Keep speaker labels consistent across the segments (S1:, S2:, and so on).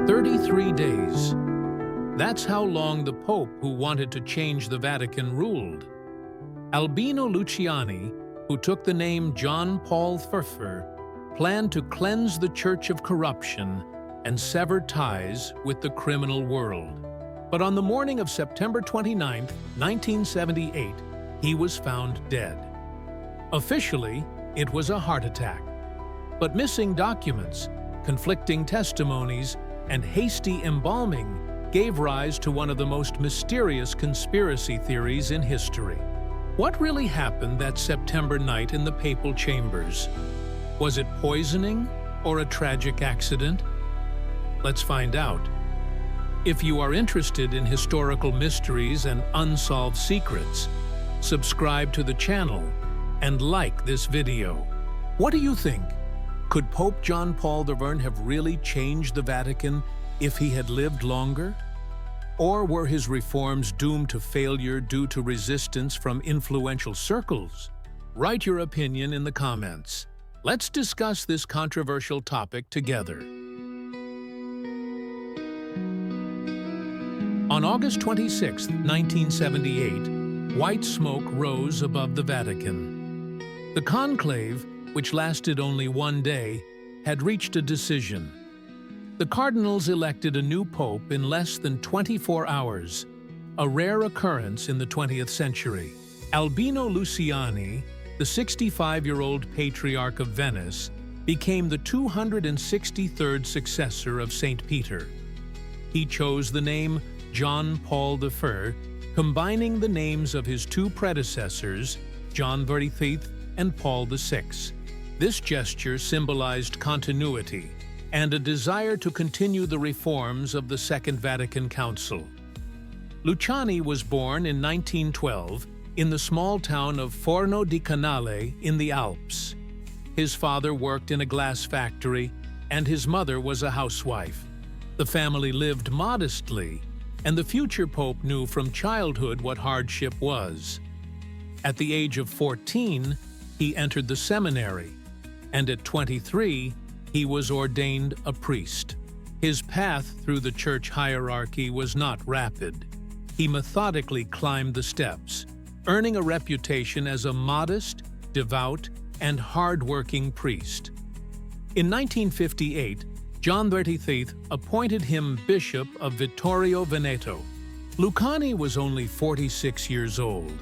S1: 33 days. That's how long the Pope who wanted to change the Vatican ruled. Albino Luciani, who took the name John Paul II, planned to cleanse the Church of corruption and sever ties with the criminal world. But on the morning of September 29, 1978, he was found dead. Officially, it was a heart attack. But missing documents, conflicting testimonies, and hasty embalming gave rise to one of the most mysterious conspiracy theories in history. What really happened that September night in the papal chambers? Was it poisoning or a tragic accident? Let's find out. If you are interested in historical mysteries and unsolved secrets, subscribe to the channel and like this video. What do you think? Could Pope John Paul II have really changed the Vatican if he had lived longer? Or were his reforms doomed to failure due to resistance from influential circles? Write your opinion in the comments. Let's discuss this controversial topic together. On August 26, 1978, white smoke rose above the Vatican. The conclave, which lasted only one day, had reached a decision. The cardinals elected a new pope in less than 24 hours, a rare occurrence in the 20th century. Albino Luciani, the 65-year-old Patriarch of Venice, became the 263rd successor of St. Peter. He chose the name John Paul I, combining the names of his two predecessors, John XXIII and Paul VI. This gesture symbolized continuity and a desire to continue the reforms of the Second Vatican Council. Luciani was born in 1912 in the small town of Forno di Canale in the Alps. His father worked in a glass factory, and his mother was a housewife. The family lived modestly, and the future pope knew from childhood what hardship was. At the age of 14, he entered the seminary, and at 23, he was ordained a priest. His path through the church hierarchy was not rapid. He methodically climbed the steps, earning a reputation as a modest, devout, and hard-working priest. In 1958, John XXIII appointed him Bishop of Vittorio Veneto. Luciani was only 46 years old,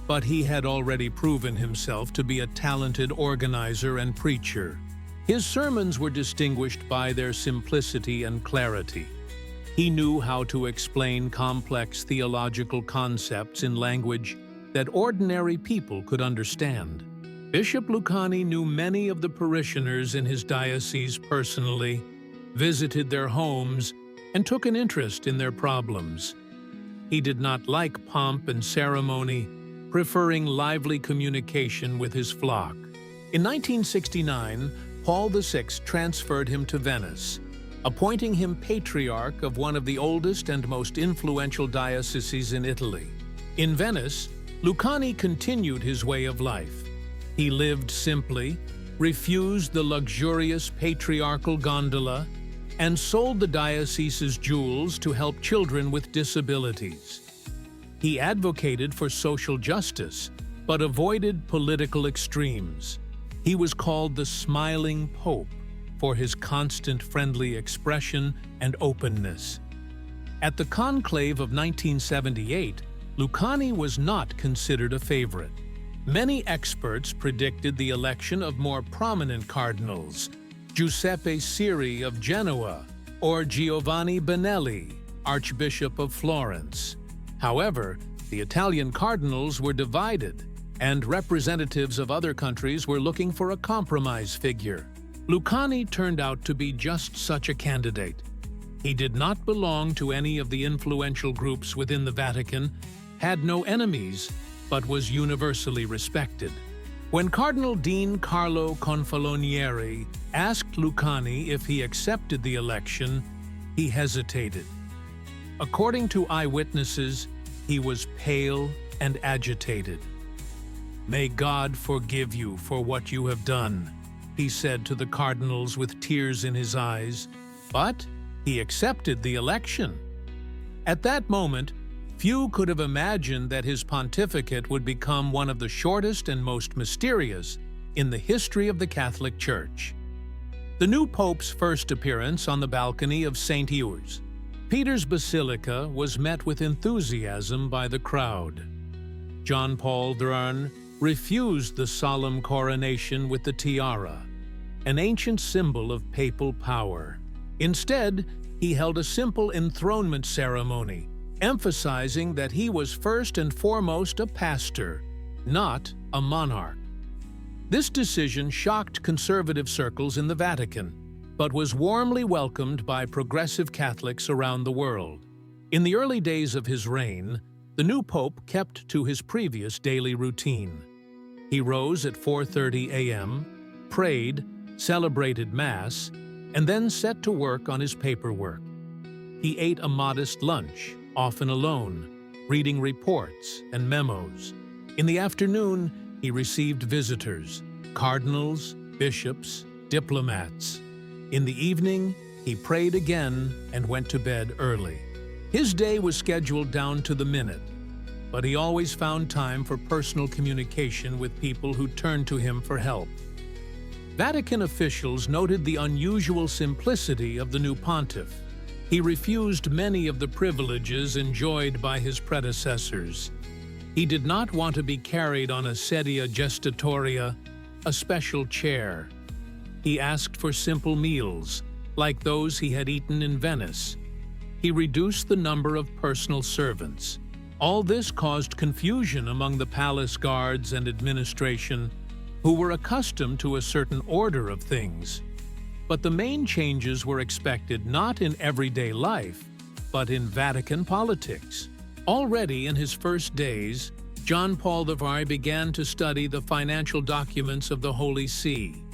S1: but he had already proven himself to be a talented organizer and preacher. His sermons were distinguished by their simplicity and clarity. He knew how to explain complex theological concepts in language that ordinary people could understand. Bishop Luciani knew many of the parishioners in his diocese personally, visited their homes, and took an interest in their problems. He did not like pomp and ceremony, preferring lively communication with his flock. In 1969, Paul VI transferred him to Venice, appointing him Patriarch of one of the oldest and most influential dioceses in Italy. In Venice, Luciani continued his way of life. He lived simply, refused the luxurious patriarchal gondola, and sold the diocese's jewels to help children with disabilities. He advocated for social justice, but avoided political extremes. He was called the Smiling Pope for his constant friendly expression and openness. At the conclave of 1978, Luciani was not considered a favorite. Many experts predicted the election of more prominent cardinals, Giuseppe Siri of Genoa or Giovanni Benelli, Archbishop of Florence. However, the Italian cardinals were divided, and representatives of other countries were looking for a compromise figure. Luciani turned out to be just such a candidate. He did not belong to any of the influential groups within the Vatican, had no enemies, but was universally respected. When Cardinal Dean Carlo Confalonieri asked Luciani if he accepted the election, he hesitated. According to eyewitnesses, he was pale and agitated. "May God forgive you for what you have done," he said to the cardinals with tears in his eyes. But he accepted the election. At that moment, few could have imagined that his pontificate would become one of the shortest and most mysterious in the history of the Catholic Church. The new pope's first appearance on the balcony of St. Peter's Basilica was met with enthusiasm by the crowd. John Paul II refused the solemn coronation with the tiara, an ancient symbol of papal power. Instead, he held a simple enthronement ceremony, emphasizing that he was first and foremost a pastor, not a monarch. This decision shocked conservative circles in the Vatican, but was warmly welcomed by progressive Catholics around the world. In the early days of his reign, the new pope kept to his previous daily routine. He rose at 4:30 a.m., prayed, celebrated Mass, and then set to work on his paperwork. He ate a modest lunch, often alone, reading reports and memos. In the afternoon, he received visitors, cardinals, bishops, diplomats. In the evening, he prayed again and went to bed early. His day was scheduled down to the minute, but he always found time for personal communication with people who turned to him for help. Vatican officials noted the unusual simplicity of the new pontiff. He refused many of the privileges enjoyed by his predecessors. He did not want to be carried on a sedia gestatoria, a special chair. He asked for simple meals, like those he had eaten in Venice. He reduced the number of personal servants. All this caused confusion among the palace guards and administration, who were accustomed to a certain order of things. But the main changes were expected not in everyday life, but in Vatican politics. Already in his first days, John Paul II began to study the financial documents of the Holy See.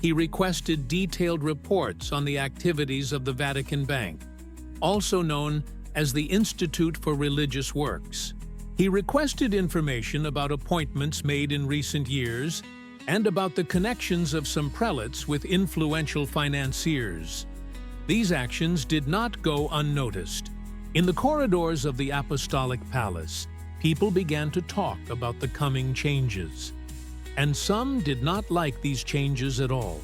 S1: He requested detailed reports on the activities of the Vatican Bank, also known as the Institute for Religious Works. He requested information about appointments made in recent years and about the connections of some prelates with influential financiers. These actions did not go unnoticed. In the corridors of the Apostolic Palace, people began to talk about the coming changes. And some did not like these changes at all.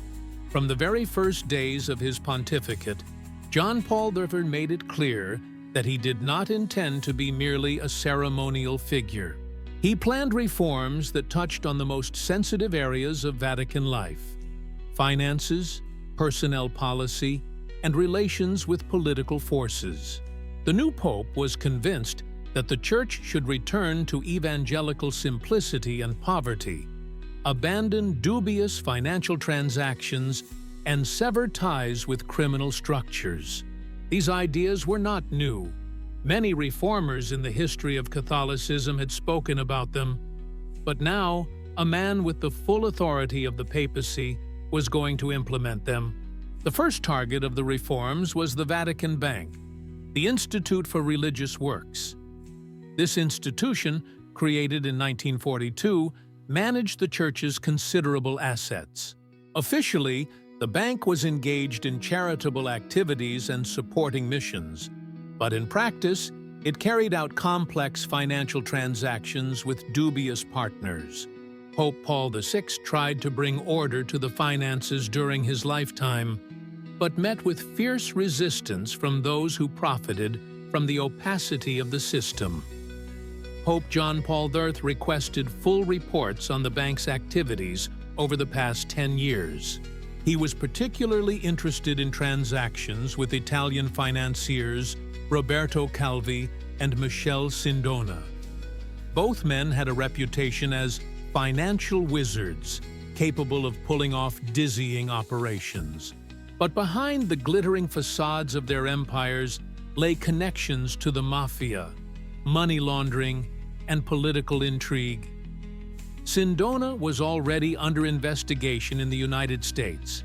S1: From the very first days of his pontificate, John Paul II made it clear that he did not intend to be merely a ceremonial figure. He planned reforms that touched on the most sensitive areas of Vatican life: finances, personnel policy, and relations with political forces. The new pope was convinced that the Church should return to evangelical simplicity and poverty, abandon dubious financial transactions, and sever ties with criminal structures. These ideas were not new. Many reformers in the history of Catholicism had spoken about them, but now a man with the full authority of the papacy was going to implement them. The first target of the reforms was the Vatican Bank, the Institute for Religious Works. This institution, created in 1942, managed the Church's considerable assets. Officially, the bank was engaged in charitable activities and supporting missions, but in practice, it carried out complex financial transactions with dubious partners. Pope Paul VI tried to bring order to the finances during his lifetime, but met with fierce resistance from those who profited from the opacity of the system. Pope John Paul III requested full reports on the bank's activities over the past 10 years. He was particularly interested in transactions with Italian financiers Roberto Calvi and Michele Sindona. Both men had a reputation as financial wizards, capable of pulling off dizzying operations. But behind the glittering facades of their empires lay connections to the mafia, money laundering, and political intrigue. Sindona was already under investigation in the United States,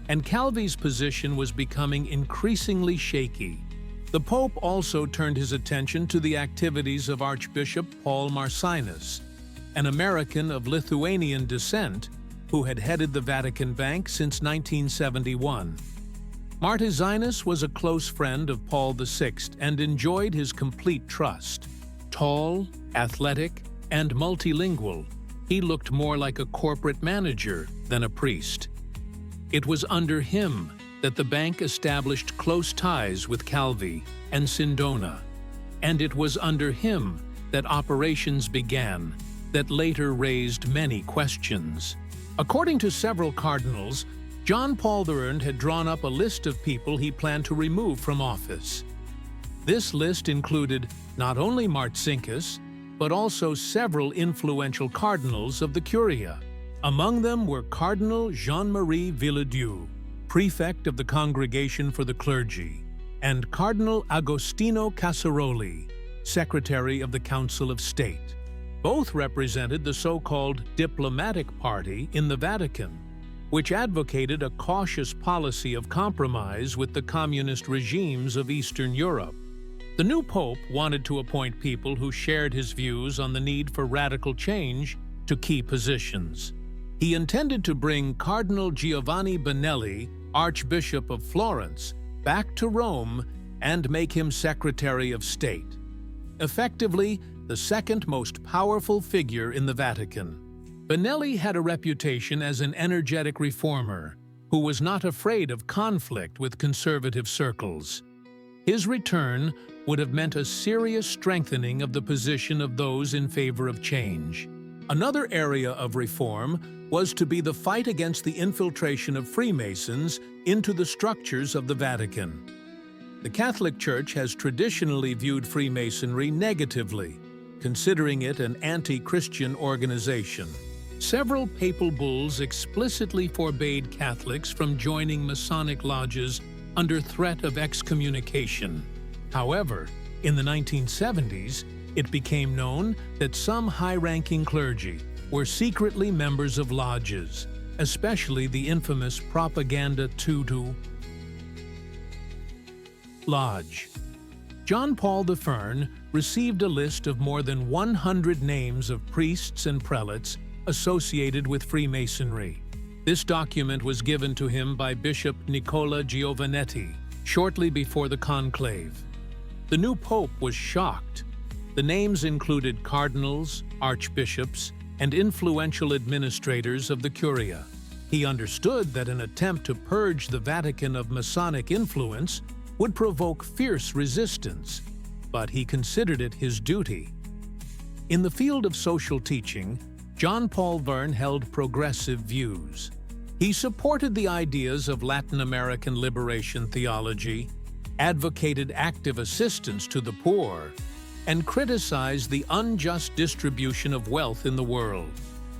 S1: and Calvi's position was becoming increasingly shaky. The Pope also turned his attention to the activities of Archbishop Paul Marcinus, an American of Lithuanian descent who had headed the Vatican Bank since 1971. Martizinus was a close friend of Paul VI and enjoyed his complete trust. Tall, athletic, and multilingual, he looked more like a corporate manager than a priest. It was under him that the bank established close ties with Calvi and Sindona, and it was under him that operations began that later raised many questions. According to several cardinals, John Paul I had drawn up a list of people he planned to remove from office. This list included not only Marcinkus, but also several influential cardinals of the Curia. Among them were Cardinal Jean-Marie Villedieu, prefect of the Congregation for the Clergy, and Cardinal Agostino Casaroli, secretary of the Council of State. Both represented the so-called diplomatic party in the Vatican, which advocated a cautious policy of compromise with the communist regimes of Eastern Europe. The new pope wanted to appoint people who shared his views on the need for radical change to key positions. He intended to bring Cardinal Giovanni Benelli, Archbishop of Florence, back to Rome and make him Secretary of State. Effectively, the second most powerful figure in the Vatican. Benelli had a reputation as an energetic reformer who was not afraid of conflict with conservative circles. His return would have meant a serious strengthening of the position of those in favor of change. Another area of reform was to be the fight against the infiltration of Freemasons into the structures of the Vatican. The Catholic Church has traditionally viewed Freemasonry negatively, considering it an anti-Christian organization. Several papal bulls explicitly forbade Catholics from joining Masonic lodges under threat of excommunication. However, in the 1970s, it became known that some high-ranking clergy were secretly members of lodges, especially the infamous Propaganda Tutu Lodge. John Paul I received a list of more than 100 names of priests and prelates associated with Freemasonry. This document was given to him by Bishop Nicola Giovannetti shortly before the conclave. The new pope was shocked. The names included cardinals, archbishops, and influential administrators of the Curia. He understood that an attempt to purge the Vatican of Masonic influence would provoke fierce resistance, but he considered it his duty. In the field of social teaching, John Paul I held progressive views. He supported the ideas of Latin American liberation theology, advocated active assistance to the poor, and criticized the unjust distribution of wealth in the world.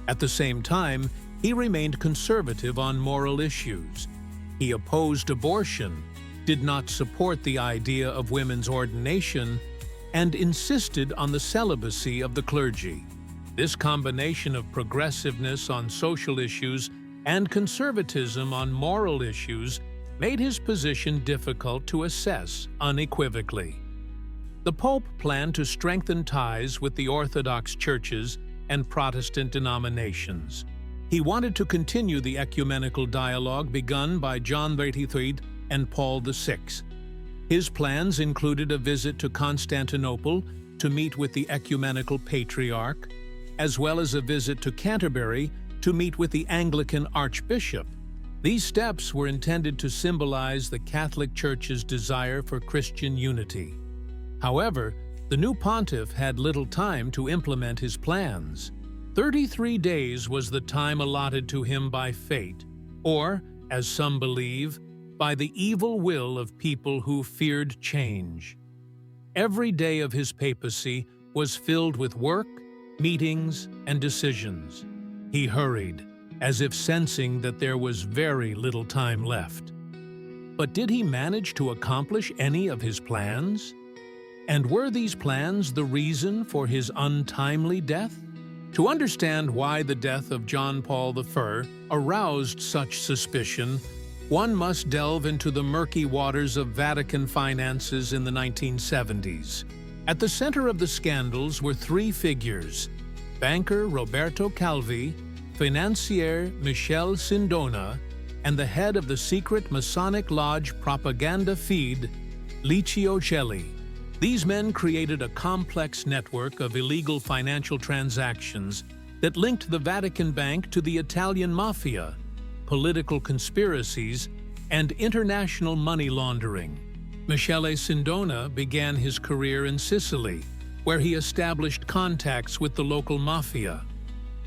S1: At the same time, he remained conservative on moral issues. He opposed abortion, did not support the idea of women's ordination, and insisted on the celibacy of the clergy. This combination of progressiveness on social issues and conservatism on moral issues made his position difficult to assess unequivocally. The Pope planned to strengthen ties with the Orthodox churches and Protestant denominations. He wanted to continue the ecumenical dialogue begun by John XXIII and Paul VI. His plans included a visit to Constantinople to meet with the ecumenical patriarch, as well as a visit to Canterbury to meet with the Anglican archbishop. These steps were intended to symbolize the Catholic Church's desire for Christian unity. However, the new pontiff had little time to implement his plans. 33 days was the time allotted to him by fate, or, as some believe, by the evil will of people who feared change. Every day of his papacy was filled with work, meetings, and decisions. He hurried, as if sensing that there was very little time left. But did he manage to accomplish any of his plans? And were these plans the reason for his untimely death? To understand why the death of John Paul I aroused such suspicion, one must delve into the murky waters of Vatican finances in the 1970s. At the center of the scandals were three figures: banker Roberto Calvi, financier Michel Sindona, and the head of the secret Masonic Lodge propaganda feed, Licio Gelli. These men created a complex network of illegal financial transactions that linked the Vatican Bank to the Italian mafia, political conspiracies, and international money laundering. Michele Sindona began his career in Sicily, where he established contacts with the local mafia.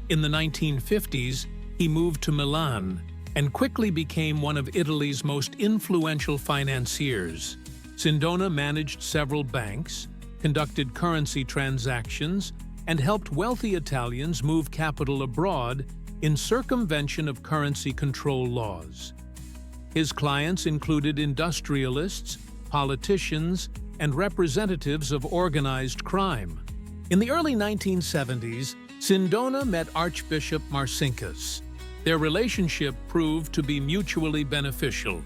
S1: In the 1950s, he moved to Milan and quickly became one of Italy's most influential financiers. Sindona managed several banks, conducted currency transactions, and helped wealthy Italians move capital abroad in circumvention of currency control laws. His clients included industrialists, politicians, and representatives of organized crime. In the early 1970s, Sindona met Archbishop Marcinkus. Their relationship proved to be mutually beneficial.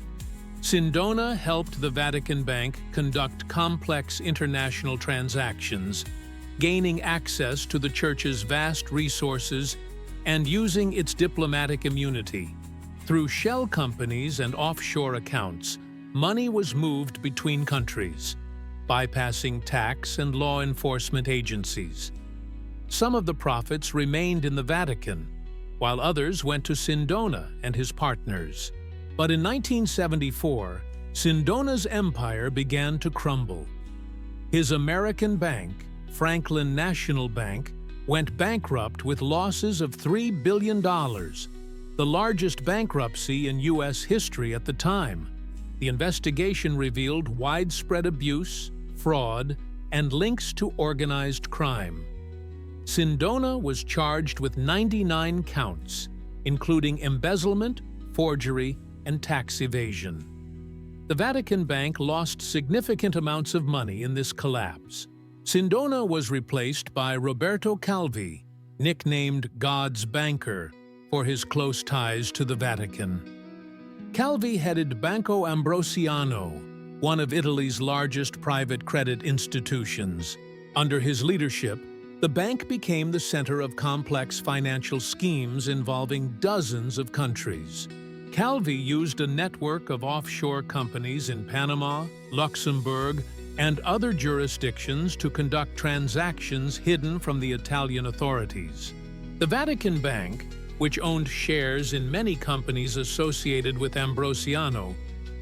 S1: Sindona helped the Vatican Bank conduct complex international transactions, gaining access to the Church's vast resources and using its diplomatic immunity. Through shell companies and offshore accounts, money was moved between countries, bypassing tax and law enforcement agencies. Some of the profits remained in the Vatican, while others went to Sindona and his partners. But in 1974, Sindona's empire began to crumble. His American bank, Franklin National Bank, went bankrupt with losses of $3 billion, the largest bankruptcy in U.S. history at the time. The investigation revealed widespread abuse, fraud, and links to organized crime. Sindona was charged with 99 counts, including embezzlement, forgery, and tax evasion. The Vatican Bank lost significant amounts of money in this collapse. Sindona was replaced by Roberto Calvi, nicknamed God's Banker, for his close ties to the Vatican. Calvi headed Banco Ambrosiano, one of Italy's largest private credit institutions. Under his leadership, the bank became the center of complex financial schemes involving dozens of countries. Calvi used a network of offshore companies in Panama, Luxembourg, and other jurisdictions to conduct transactions hidden from the Italian authorities. The Vatican Bank, which owned shares in many companies associated with Ambrosiano,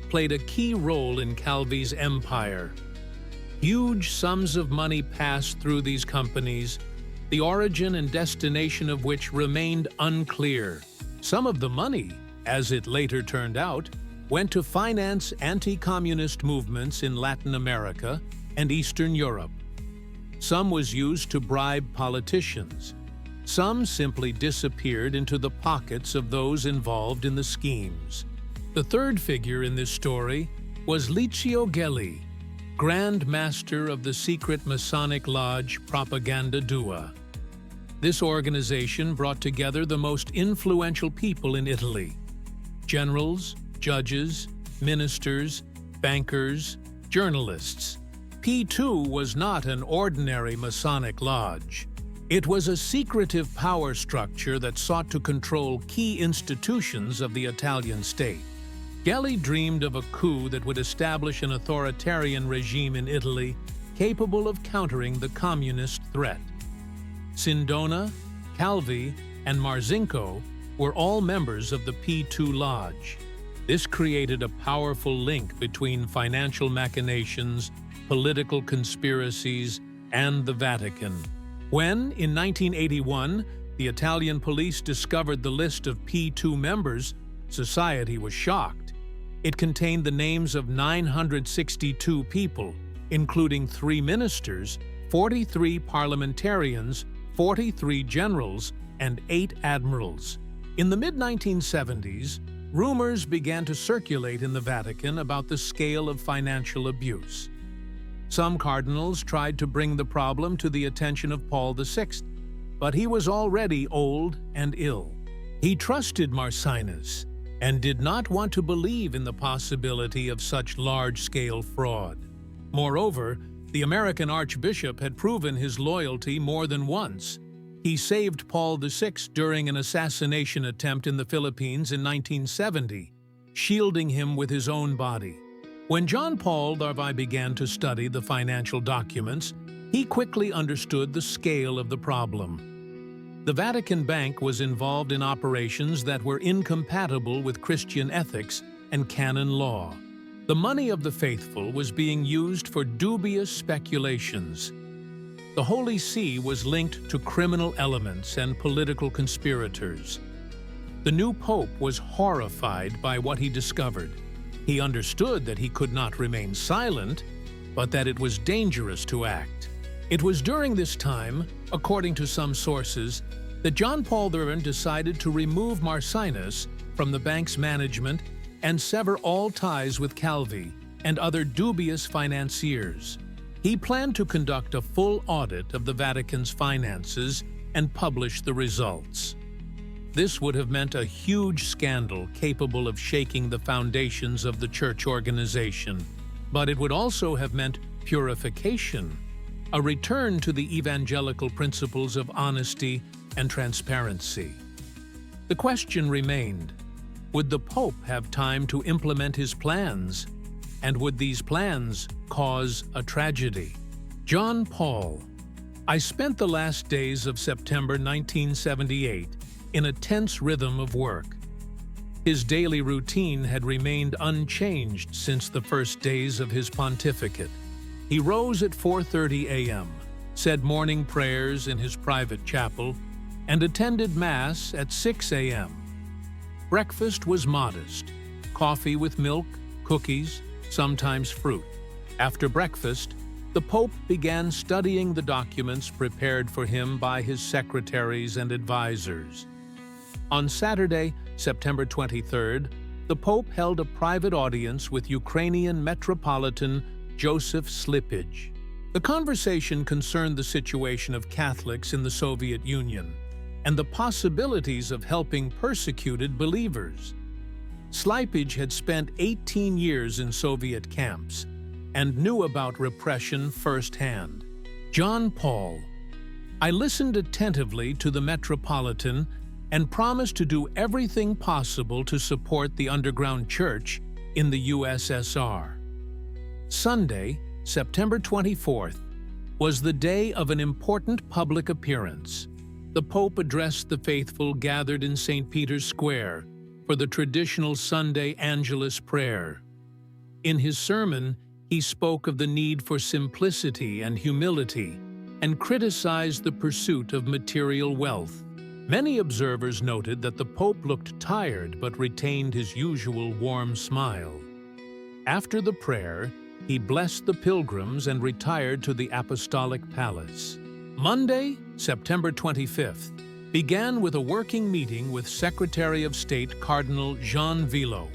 S1: played a key role in Calvi's empire. Huge sums of money passed through these companies, the origin and destination of which remained unclear. Some of the money, as it later turned out, went to finance anti-communist movements in Latin America and Eastern Europe. Some was used to bribe politicians. Some simply disappeared into the pockets of those involved in the schemes. The third figure in this story was Licio Gelli, Grand Master of the secret Masonic Lodge Propaganda Dua. This organization brought together the most influential people in Italy: generals, judges, ministers, bankers, journalists. P2 was not an ordinary Masonic lodge. It was a secretive power structure that sought to control key institutions of the Italian state. Gelli dreamed of a coup that would establish an authoritarian regime in Italy capable of countering the communist threat. Sindona, Calvi, and Marcinkus were all members of the P2 Lodge. This created a powerful link between financial machinations, political conspiracies, and the Vatican. When, in 1981, the Italian police discovered the list of P2 members, society was shocked. It contained the names of 962 people, including 3 ministers, 43 parliamentarians, 43 generals, and 8 admirals. In the mid-1970s, rumors began to circulate in the Vatican about the scale of financial abuse. Some cardinals tried to bring the problem to the attention of Paul VI, but he was already old and ill. He trusted Marcinkus and did not want to believe in the possibility of such large-scale fraud. Moreover, the American Archbishop had proven his loyalty more than once. He saved Paul VI during an assassination attempt in the Philippines in 1970, shielding him with his own body. When John Paul II began to study the financial documents, he quickly understood the scale of the problem. The Vatican Bank was involved in operations that were incompatible with Christian ethics and canon law. The money of the faithful was being used for dubious speculations. The Holy See was linked to criminal elements and political conspirators. The new pope was horrified by what he discovered. He understood that he could not remain silent, but that it was dangerous to act. It was during this time, according to some sources, that John Paul II decided to remove Marcinus from the bank's management and sever all ties with Calvi and other dubious financiers. He planned to conduct a full audit of the Vatican's finances and publish the results. This would have meant a huge scandal capable of shaking the foundations of the church organization, but it would also have meant purification, a return to the evangelical principles of honesty and transparency. The question remained, would the Pope have time to implement his plans? And would these plans cause a tragedy? John Paul. I spent the last days of September 1978 in a tense rhythm of work. His daily routine had remained unchanged since the first days of his pontificate. He rose at 4:30 a.m., said morning prayers in his private chapel, and attended Mass at 6 a.m. Breakfast was modest: coffee with milk, cookies, sometimes fruit. After breakfast, the Pope began studying the documents prepared for him by his secretaries and advisors. On Saturday, September 23rd, the Pope held a private audience with Ukrainian Metropolitan Joseph Slipidge. The conversation concerned the situation of Catholics in the Soviet Union and the possibilities of helping persecuted believers. Slipidge had spent 18 years in Soviet camps and knew about repression firsthand. John Paul. I listened attentively to the Metropolitan and promised to do everything possible to support the underground church in the USSR. Sunday, September 24th, was the day of an important public appearance. The Pope addressed the faithful gathered in St. Peter's Square for the traditional Sunday Angelus prayer. In his sermon, he spoke of the need for simplicity and humility and criticized the pursuit of material wealth. Many observers noted that the Pope looked tired but retained his usual warm smile. After the prayer, he blessed the pilgrims and retired to the Apostolic Palace. Monday, September 25th, began with a working meeting with Secretary of State Cardinal Jean Villot.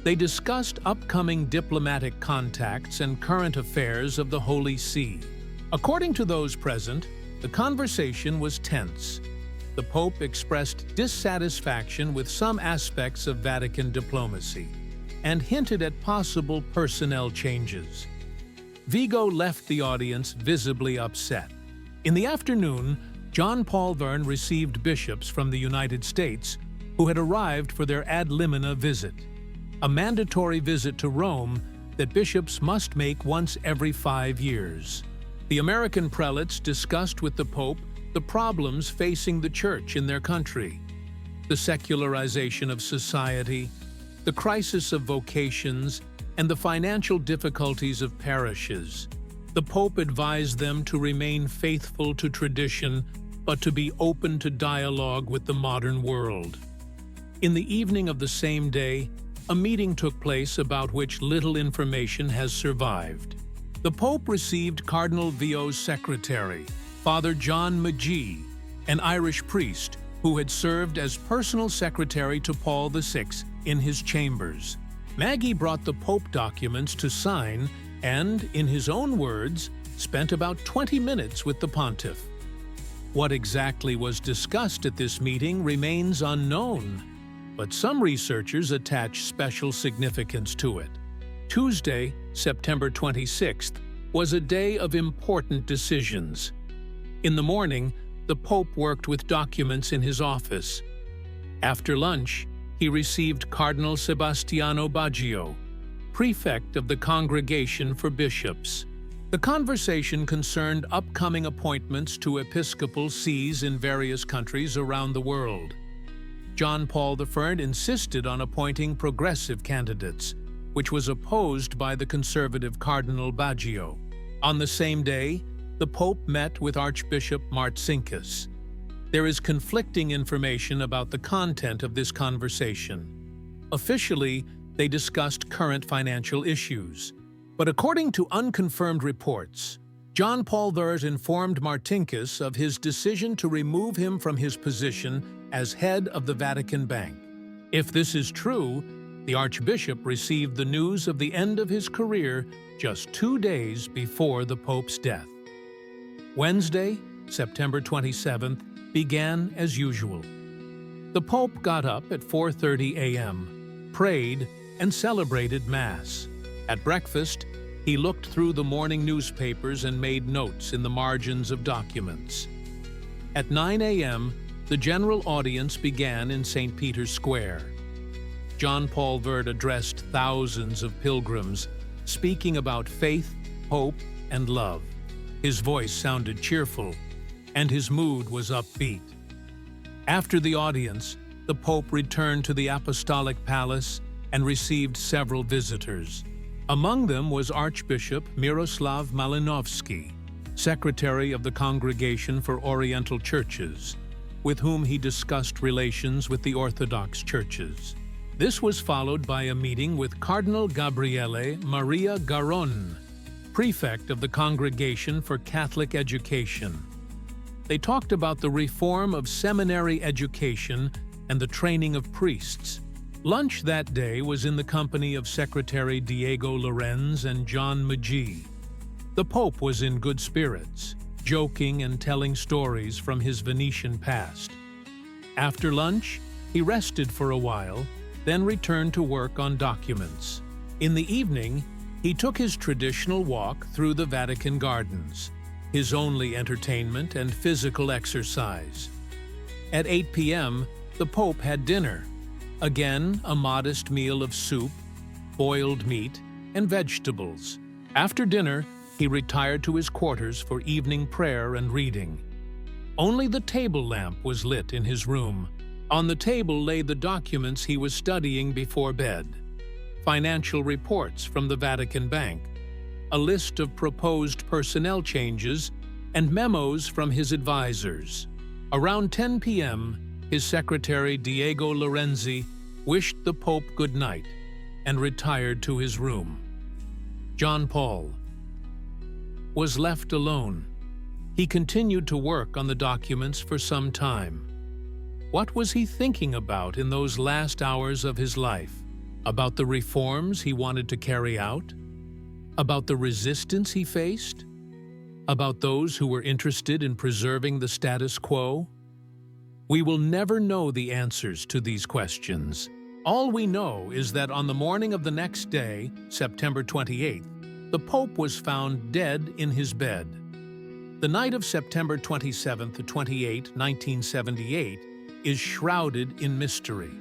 S1: They discussed upcoming diplomatic contacts and current affairs of the Holy See. According to those present, the conversation was tense. The Pope expressed dissatisfaction with some aspects of Vatican diplomacy and hinted at possible personnel changes. Vigo left the audience visibly upset. In the afternoon, John Paul II received bishops from the United States who had arrived for their ad limina visit, a mandatory visit to Rome that bishops must make once every 5 years. The American prelates discussed with the Pope the problems facing the Church in their country, the secularization of society, the crisis of vocations, and the financial difficulties of parishes. The Pope advised them to remain faithful to tradition, but to be open to dialogue with the modern world. In the evening of the same day, a meeting took place about which little information has survived. The Pope received Cardinal Villot's secretary, Father John Magee, an Irish priest who had served as personal secretary to Paul VI in his chambers. Magee brought the Pope documents to sign and, in his own words, spent about 20 minutes with the pontiff. What exactly was discussed at this meeting remains unknown, but some researchers attach special significance to it. Tuesday, September 26th, was a day of important decisions. In the morning, the Pope worked with documents in his office. After lunch, he received Cardinal Sebastiano Baggio, prefect of the Congregation for Bishops. The conversation concerned upcoming appointments to episcopal sees in various countries around the world. John Paul I insisted on appointing progressive candidates, which was opposed by the conservative Cardinal Baggio. On the same day, the Pope met with Archbishop Marcinkus. There is conflicting information about the content of this conversation. Officially, they discussed current financial issues. But according to unconfirmed reports, John Paul I informed Marcinkus of his decision to remove him from his position as head of the Vatican Bank. If this is true, the Archbishop received the news of the end of his career just 2 days before the Pope's death. Wednesday, September 27th, began as usual. The Pope got up at 4:30 a.m., prayed, and celebrated Mass. At breakfast, he looked through the morning newspapers and made notes in the margins of documents. At 9 a.m., the general audience began in St. Peter's Square. John Paul I addressed thousands of pilgrims, speaking about faith, hope, and love. His voice sounded cheerful, and his mood was upbeat. After the audience, the Pope returned to the Apostolic Palace and received several visitors. Among them was Archbishop Miroslav Malinowski, secretary of the Congregation for Oriental Churches, with whom he discussed relations with the Orthodox churches. This was followed by a meeting with Cardinal Gabriele Maria Garon, prefect of the Congregation for Catholic Education. They talked about the reform of seminary education and the training of priests. Lunch that day was in the company of Secretary Diego Lorenz and John Magee. The Pope was in good spirits, joking and telling stories from his Venetian past. After lunch, he rested for a while, then returned to work on documents. In the evening, he took his traditional walk through the Vatican gardens, his only entertainment and physical exercise. At 8 p.m., the Pope had dinner. Again, a modest meal of soup, boiled meat, and vegetables. After dinner, he retired to his quarters for evening prayer and reading. Only the table lamp was lit in his room. On the table lay the documents he was studying before bed: financial reports from the Vatican Bank, a list of proposed personnel changes, and memos from his advisors. Around 10 p.m., his secretary Diego Lorenzi wished the Pope good night and retired to his room. John Paul was left alone. He continued to work on the documents for some time. What was he thinking about in those last hours of his life? About the reforms he wanted to carry out? About the resistance he faced? About those who were interested in preserving the status quo? We will never know the answers to these questions. All we know is that on the morning of the next day, September 28th, the Pope was found dead in his bed. The night of September 27 to 28, 1978, is shrouded in mystery.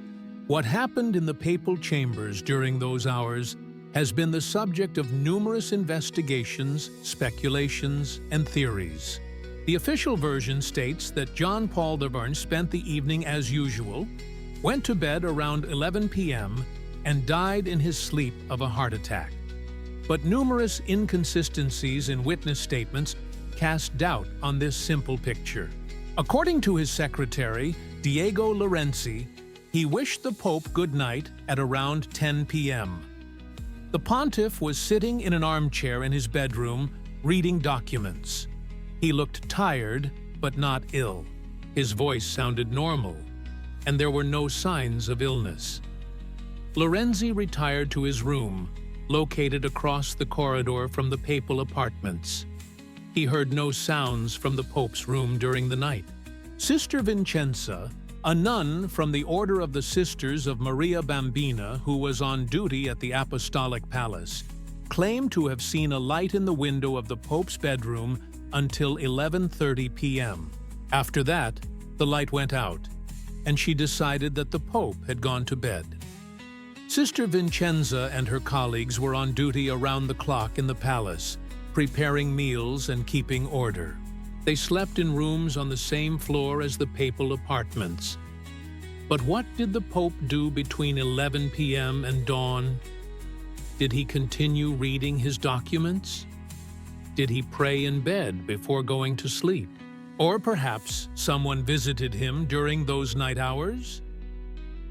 S1: What happened in the papal chambers during those hours has been the subject of numerous investigations, speculations, and theories. The official version states that John Paul I spent the evening as usual, went to bed around 11 p.m., and died in his sleep of a heart attack. But numerous inconsistencies in witness statements cast doubt on this simple picture. According to his secretary, Diego Lorenzi, he wished the Pope good night at around 10 p.m. The pontiff was sitting in an armchair in his bedroom, reading documents. He looked tired, but not ill. His voice sounded normal, and there were no signs of illness. Lorenzi retired to his room, located across the corridor from the papal apartments. He heard no sounds from the Pope's room during the night. Sister Vincenza, a nun from the Order of the Sisters of Maria Bambina who was on duty at the Apostolic Palace, claimed to have seen a light in the window of the Pope's bedroom until 11:30 p.m. After that, the light went out. and she decided that the Pope had gone to bed. Sister Vincenza and her colleagues were on duty around the clock in the palace, preparing meals and keeping order. They slept in rooms on the same floor as the papal apartments. But what did the Pope do between 11 p.m. and dawn? Did he continue reading his documents? Did he pray in bed before going to sleep? Or perhaps someone visited him during those night hours?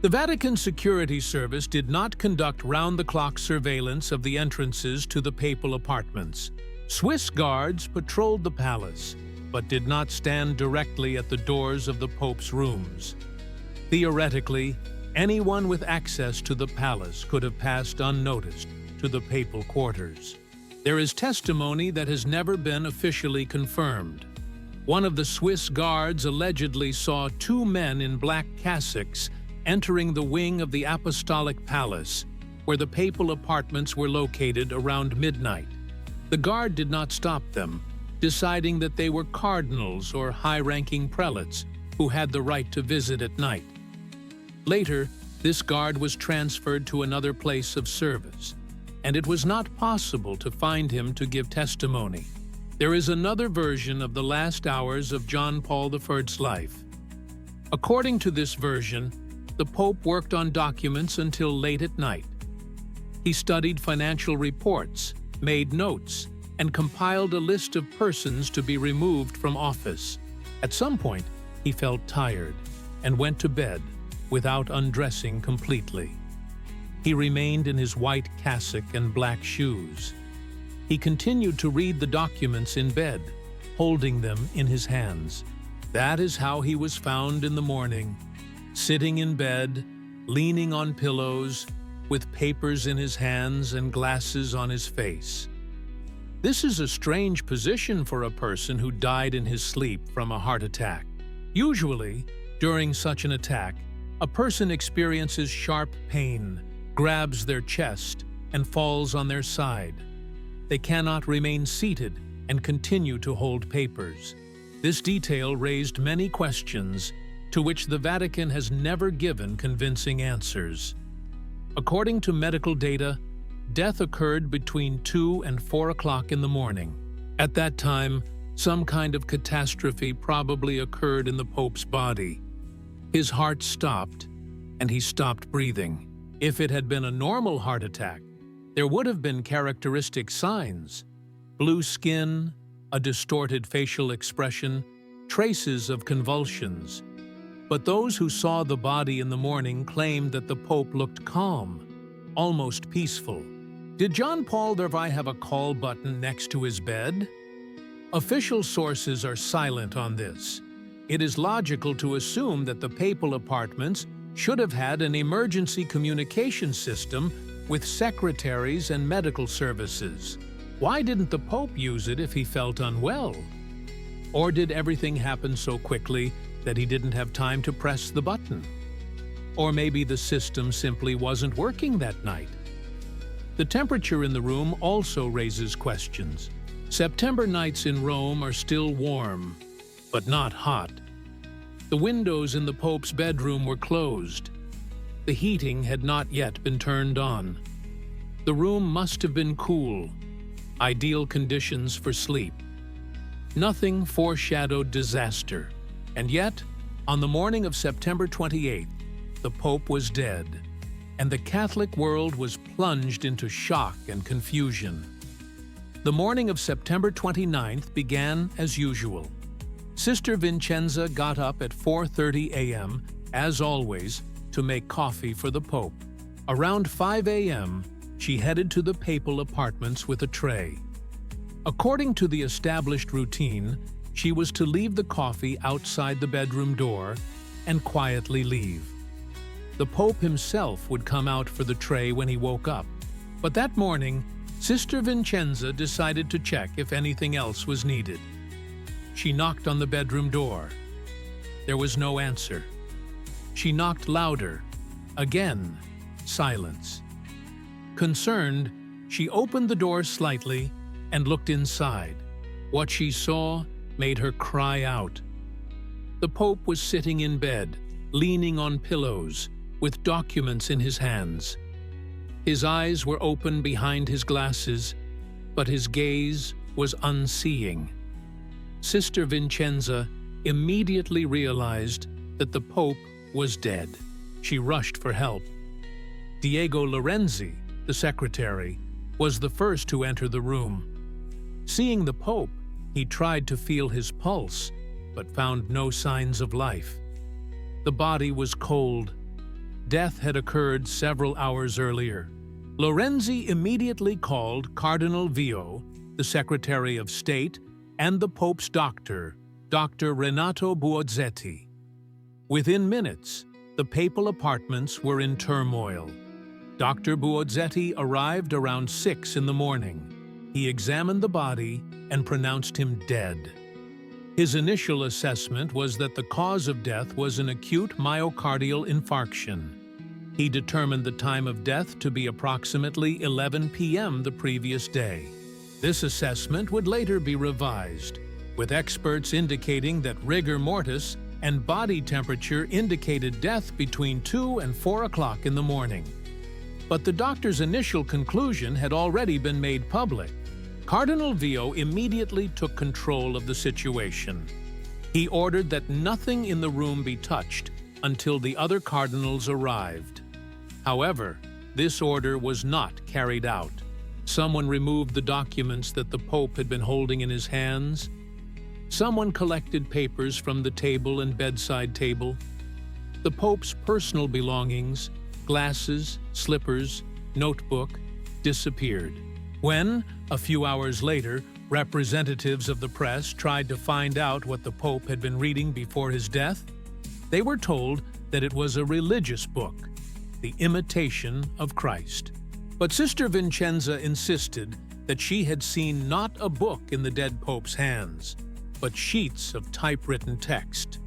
S1: The Vatican Security Service did not conduct round-the-clock surveillance of the entrances to the papal apartments. Swiss guards patrolled the palace, but did not stand directly at the doors of the Pope's rooms. Theoretically, anyone with access to the palace could have passed unnoticed to the papal quarters. There is testimony that has never been officially confirmed. One of the Swiss guards allegedly saw two men in black cassocks entering the wing of the Apostolic Palace, where the papal apartments were located around midnight. The guard did not stop them, deciding that they were cardinals or high-ranking prelates who had the right to visit at night. Later, this guard was transferred to another place of service, and it was not possible to find him to give testimony. There is another version of the last hours of John Paul I's life. According to this version, the Pope worked on documents until late at night. He studied financial reports, made notes, and compiled a list of persons to be removed from office. At some point, he felt tired and went to bed without undressing completely. He remained in his white cassock and black shoes. He continued to read the documents in bed, holding them in his hands. That is how he was found in the morning, sitting in bed, leaning on pillows, with papers in his hands and glasses on his face. This is a strange position for a person who died in his sleep from a heart attack. Usually, during such an attack, a person experiences sharp pain, grabs their chest, and falls on their side. They cannot remain seated and continue to hold papers. This detail raised many questions to which the Vatican has never given convincing answers. According to medical data, death occurred between 2 and 4 o'clock in the morning. At that time, some kind of catastrophe probably occurred in the Pope's body. His heart stopped, and he stopped breathing. If it had been a normal heart attack, there would have been characteristic signs: blue skin, a distorted facial expression, traces of convulsions. But those who saw the body in the morning claimed that the Pope looked calm, almost peaceful. Did John Paul II have a call button next to his bed? Official sources are silent on this. It is logical to assume that the papal apartments should have had an emergency communication system with secretaries and medical services. Why didn't the Pope use it if he felt unwell? Or did everything happen so quickly that he didn't have time to press the button? Or maybe the system simply wasn't working that night. The temperature in the room also raises questions. September nights in Rome are still warm, but not hot. The windows in the Pope's bedroom were closed. The heating had not yet been turned on. The room must have been cool, ideal conditions for sleep. Nothing foreshadowed disaster, and yet, on the morning of September 28th, the Pope was dead, and the Catholic world was plunged into shock and confusion. The morning of September 29th began as usual. Sister Vincenza got up at 4:30 a.m., as always, to make coffee for the Pope. Around 5 a.m., she headed to the papal apartments with a tray. According to the established routine, she was to leave the coffee outside the bedroom door and quietly leave. The Pope himself would come out for the tray when he woke up. But that morning, Sister Vincenza decided to check if anything else was needed. She knocked on the bedroom door. There was no answer. She knocked louder. Again, silence. Concerned, she opened the door slightly and looked inside. What she saw made her cry out. The Pope was sitting in bed, leaning on pillows, with documents in his hands. His eyes were open behind his glasses, but his gaze was unseeing. Sister Vincenza immediately realized that the Pope was dead. She rushed for help. Diego Lorenzi, the secretary, was the first to enter the room. Seeing the Pope, he tried to feel his pulse, but found no signs of life. The body was cold. Death had occurred several hours earlier. Lorenzi immediately called Cardinal Vio, the Secretary of State, and the Pope's doctor, Dr. Renato Buozzetti. Within minutes, the papal apartments were in turmoil. Dr. Buozzetti arrived around 6 in the morning. He examined the body and pronounced him dead. His initial assessment was that the cause of death was an acute myocardial infarction. He determined the time of death to be approximately 11 p.m. the previous day. This assessment would later be revised, with experts indicating that rigor mortis and body temperature indicated death between 2 and 4 o'clock in the morning. But the doctor's initial conclusion had already been made public. Cardinal Vio immediately took control of the situation. He ordered that nothing in the room be touched until the other cardinals arrived. However, this order was not carried out. Someone removed the documents that the Pope had been holding in his hands. Someone collected papers from the table and bedside table. The Pope's personal belongings, glasses, slippers, notebook, disappeared. When, a few hours later, representatives of the press tried to find out what the Pope had been reading before his death, they were told that it was a religious book, The Imitation of Christ. But Sister Vincenza insisted that she had seen not a book in the dead Pope's hands, but sheets of typewritten text.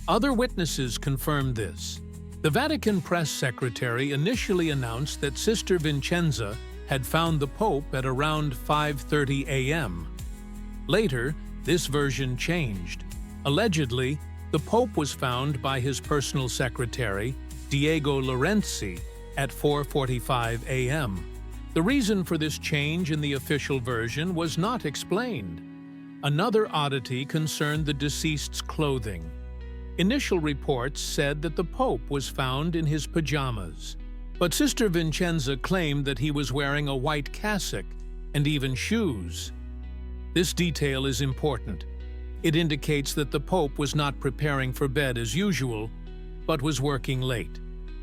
S1: Other witnesses confirmed this. The Vatican press secretary initially announced that Sister Vincenza had found the Pope at around 5:30 a.m. Later, this version changed. Allegedly, the Pope was found by his personal secretary, Diego Lorenzi, at 4:45 a.m. The reason for this change in the official version was not explained. Another oddity concerned the deceased's clothing. Initial reports said that the Pope was found in his pajamas, but Sister Vincenza claimed that he was wearing a white cassock and even shoes. This detail is important. It indicates that the Pope was not preparing for bed as usual, but was working late.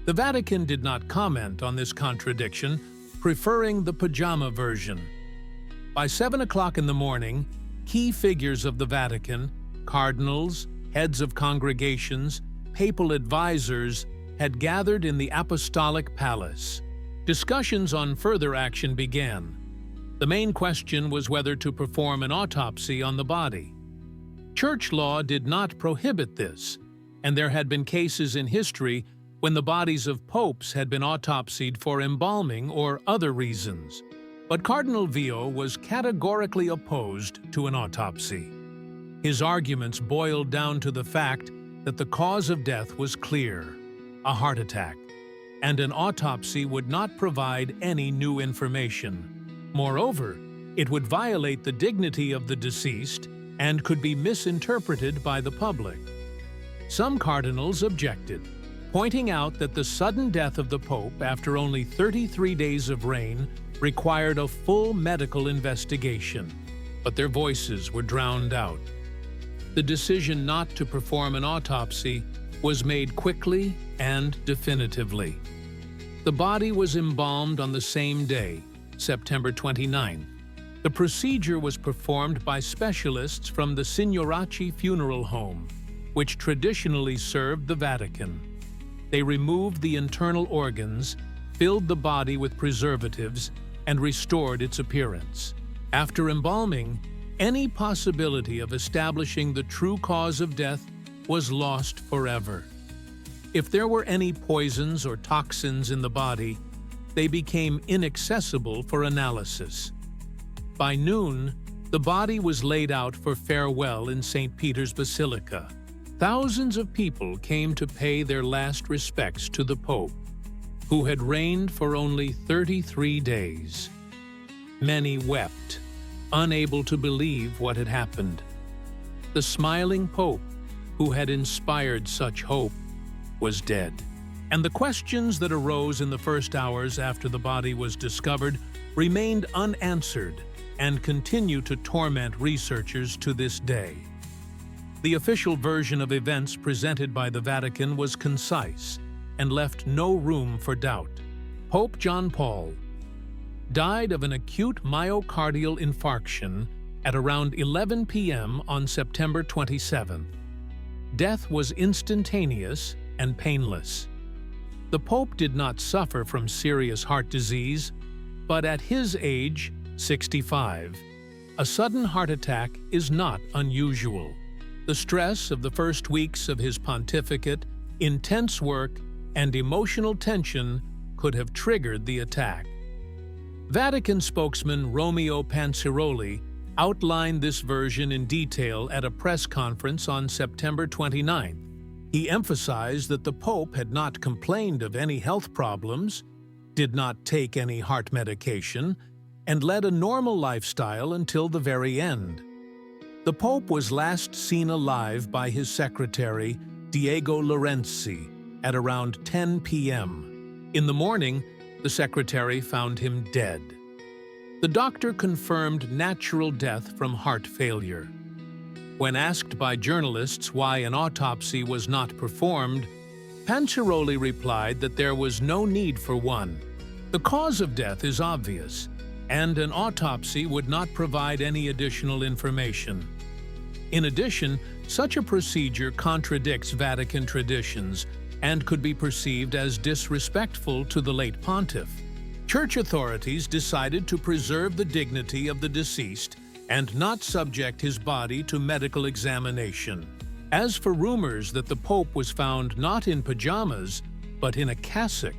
S1: The Vatican did not comment on this contradiction, preferring the pajama version. By 7 o'clock in the morning, key figures of the Vatican, cardinals, heads of congregations, papal advisors, had gathered in the Apostolic Palace. Discussions on further action began. The main question was whether to perform an autopsy on the body. Church law did not prohibit this, and there had been cases in history when the bodies of popes had been autopsied for embalming or other reasons. But Cardinal Vio was categorically opposed to an autopsy. His arguments boiled down to the fact that the cause of death was clear, a heart attack, and an autopsy would not provide any new information. Moreover, it would violate the dignity of the deceased and could be misinterpreted by the public. Some cardinals objected, pointing out that the sudden death of the Pope after only 33 days of reign required a full medical investigation, but their voices were drowned out. The decision not to perform an autopsy was made quickly and definitively. The body was embalmed on the same day, September 29th. The procedure was performed by specialists from the Signoraci Funeral Home, which traditionally served the Vatican. They removed the internal organs, filled the body with preservatives, and restored its appearance. After embalming, any possibility of establishing the true cause of death was lost forever. If there were any poisons or toxins in the body, they became inaccessible for analysis. By noon, the body was laid out for farewell in St. Peter's Basilica. thousands of people came to pay their last respects to the Pope, who had reigned for only 33 days. Many wept, unable to believe what had happened. The smiling Pope, who had inspired such hope, was dead. And the questions that arose in the first hours after the body was discovered remained unanswered and continue to torment researchers to this day. The official version of events presented by the Vatican was concise and left no room for doubt. Pope John Paul died of an acute myocardial infarction at around 11 p.m. on September 27th. Death was instantaneous and painless. The Pope did not suffer from serious heart disease, but at his age, 65, a sudden heart attack is not unusual. The stress of the first weeks of his pontificate, intense work, and emotional tension could have triggered the attack. Vatican spokesman Romeo Pansiroli outlined this version in detail at a press conference on September 29th. He emphasized that the Pope had not complained of any health problems, did not take any heart medication, and led a normal lifestyle until the very end. The Pope was last seen alive by his secretary, Diego Lorenzi, at around 10 p.m. In the morning, the secretary found him dead. The doctor confirmed natural death from heart failure. When asked by journalists why an autopsy was not performed, Pansiroli replied that there was no need for one. The cause of death is obvious, and an autopsy would not provide any additional information. In addition, such a procedure contradicts Vatican traditions and could be perceived as disrespectful to the late pontiff. Church authorities decided to preserve the dignity of the deceased and not subject his body to medical examination. As for rumors that the Pope was found not in pajamas, but in a cassock,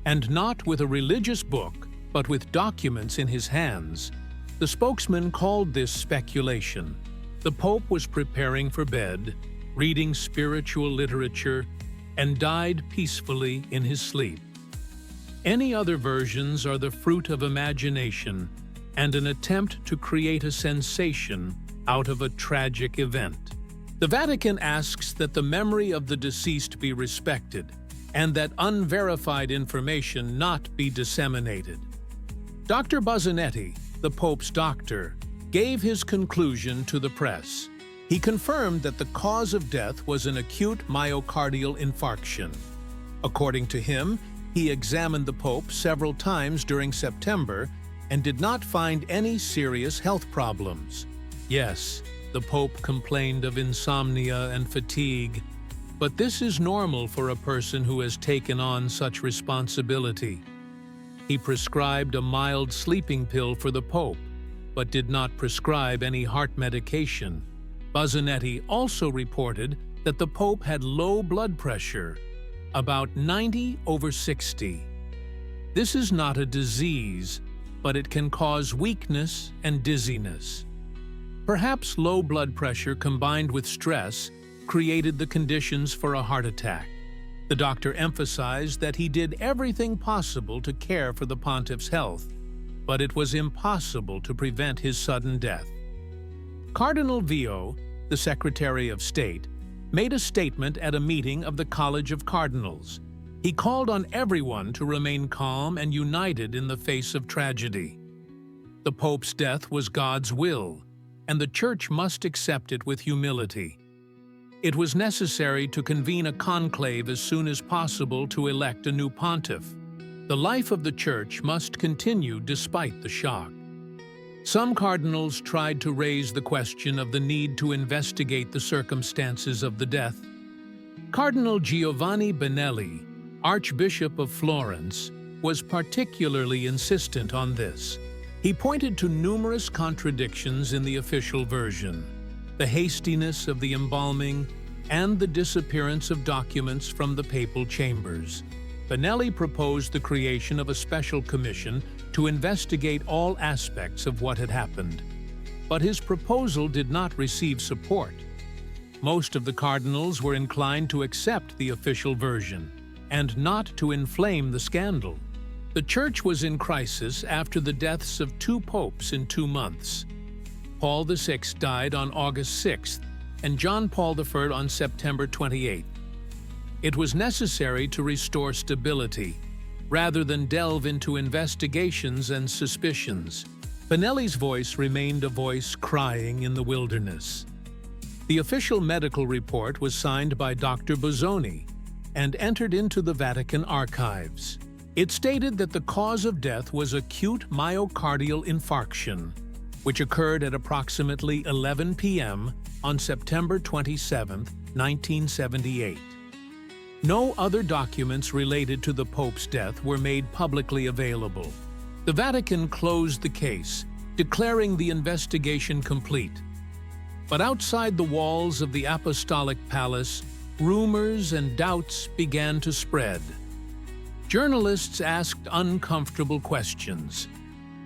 S1: and not with a religious book, but with documents in his hands, the spokesman called this speculation. The Pope was preparing for bed, reading spiritual literature, and died peacefully in his sleep. Any other versions are the fruit of imagination and an attempt to create a sensation out of a tragic event. The Vatican asks that the memory of the deceased be respected and that unverified information not be disseminated. Dr. Bazzanetti, the Pope's doctor, gave his conclusion to the press. He confirmed that the cause of death was an acute myocardial infarction. According to him, he examined the Pope several times during September and did not find any serious health problems. Yes, the Pope complained of insomnia and fatigue, but this is normal for a person who has taken on such responsibility. He prescribed a mild sleeping pill for the Pope, but did not prescribe any heart medication. Bazzanetti also reported that the Pope had low blood pressure, about 90/60. This is not a disease, but it can cause weakness and dizziness. Perhaps low blood pressure combined with stress created the conditions for a heart attack. The doctor emphasized that he did everything possible to care for the pontiff's health, but it was impossible to prevent his sudden death. Cardinal Vio, the Secretary of State, made a statement at a meeting of the College of Cardinals. He called on everyone to remain calm and united in the face of tragedy. The Pope's death was God's will, and the Church must accept it with humility. It was necessary to convene a conclave as soon as possible to elect a new pontiff. The life of the Church must continue despite the shock. Some cardinals tried to raise the question of the need to investigate the circumstances of the death. Cardinal Giovanni Benelli, Archbishop of Florence, was particularly insistent on this. He pointed to numerous contradictions in the official version, the hastiness of the embalming, and the disappearance of documents from the papal chambers. Benelli proposed the creation of a special commission to investigate all aspects of what had happened, but his proposal did not receive support. most of the cardinals were inclined to accept the official version and not to inflame the scandal. The Church was in crisis after the deaths of 2 popes in 2 months. Paul VI died on August 6th and John Paul I on September 28th. It was necessary to restore stability, rather than delve into investigations and suspicions. Benelli's voice remained a voice crying in the wilderness. The official medical report was signed by Dr. Bozzoni and entered into the Vatican archives. It stated that the cause of death was acute myocardial infarction, which occurred at approximately 11 p.m. on September 27, 1978. No other documents related to the Pope's death were made publicly available. The Vatican closed the case, declaring the investigation complete. But outside the walls of the Apostolic Palace, rumors and doubts began to spread. Journalists asked uncomfortable questions.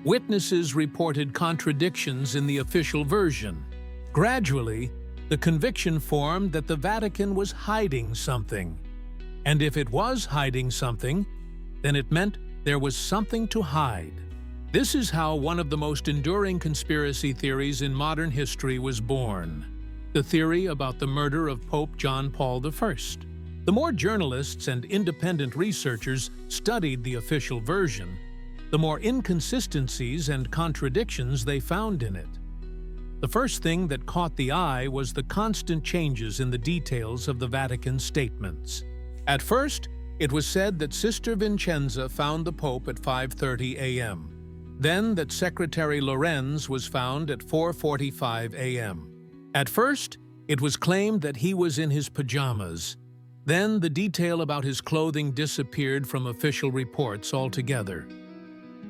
S1: Witnesses reported contradictions in the official version. Gradually, the conviction formed that the Vatican was hiding something. And if it was hiding something, then it meant there was something to hide. This is how one of the most enduring conspiracy theories in modern history was born: the theory about the murder of Pope John Paul I. The more journalists and independent researchers studied the official version, the more inconsistencies and contradictions they found in it. The first thing that caught the eye was the constant changes in the details of the Vatican statements. At first, it was said that Sister Vincenza found the Pope at 5:30 a.m., then that Secretary Lorenz was found at 4:45 a.m. At first, it was claimed that he was in his pajamas. Then the detail about his clothing disappeared from official reports altogether.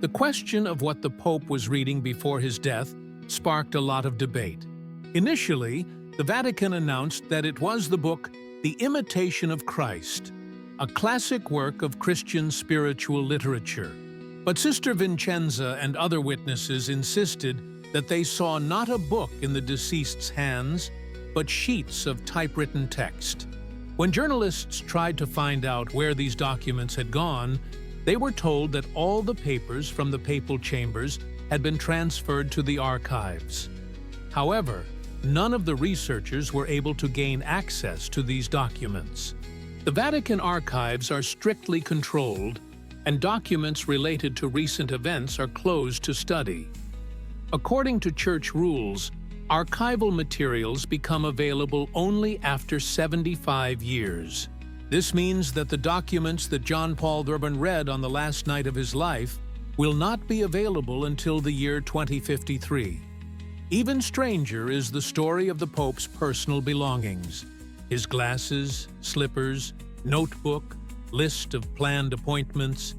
S1: The question of what the Pope was reading before his death sparked a lot of debate. Initially, the Vatican announced that it was the book The Imitation of Christ, a classic work of Christian spiritual literature. But Sister Vincenza and other witnesses insisted that they saw not a book in the deceased's hands, but sheets of typewritten text. When journalists tried to find out where these documents had gone, they were told that all the papers from the papal chambers had been transferred to the archives. However, none of the researchers were able to gain access to these documents. The Vatican archives are strictly controlled, and documents related to recent events are closed to study. According to church rules, archival materials become available only after 75 years. This means that the documents that John Paul I read on the last night of his life will not be available until the year 2053. Even stranger is the story of the Pope's personal belongings: his glasses, slippers, notebook, list of planned appointments.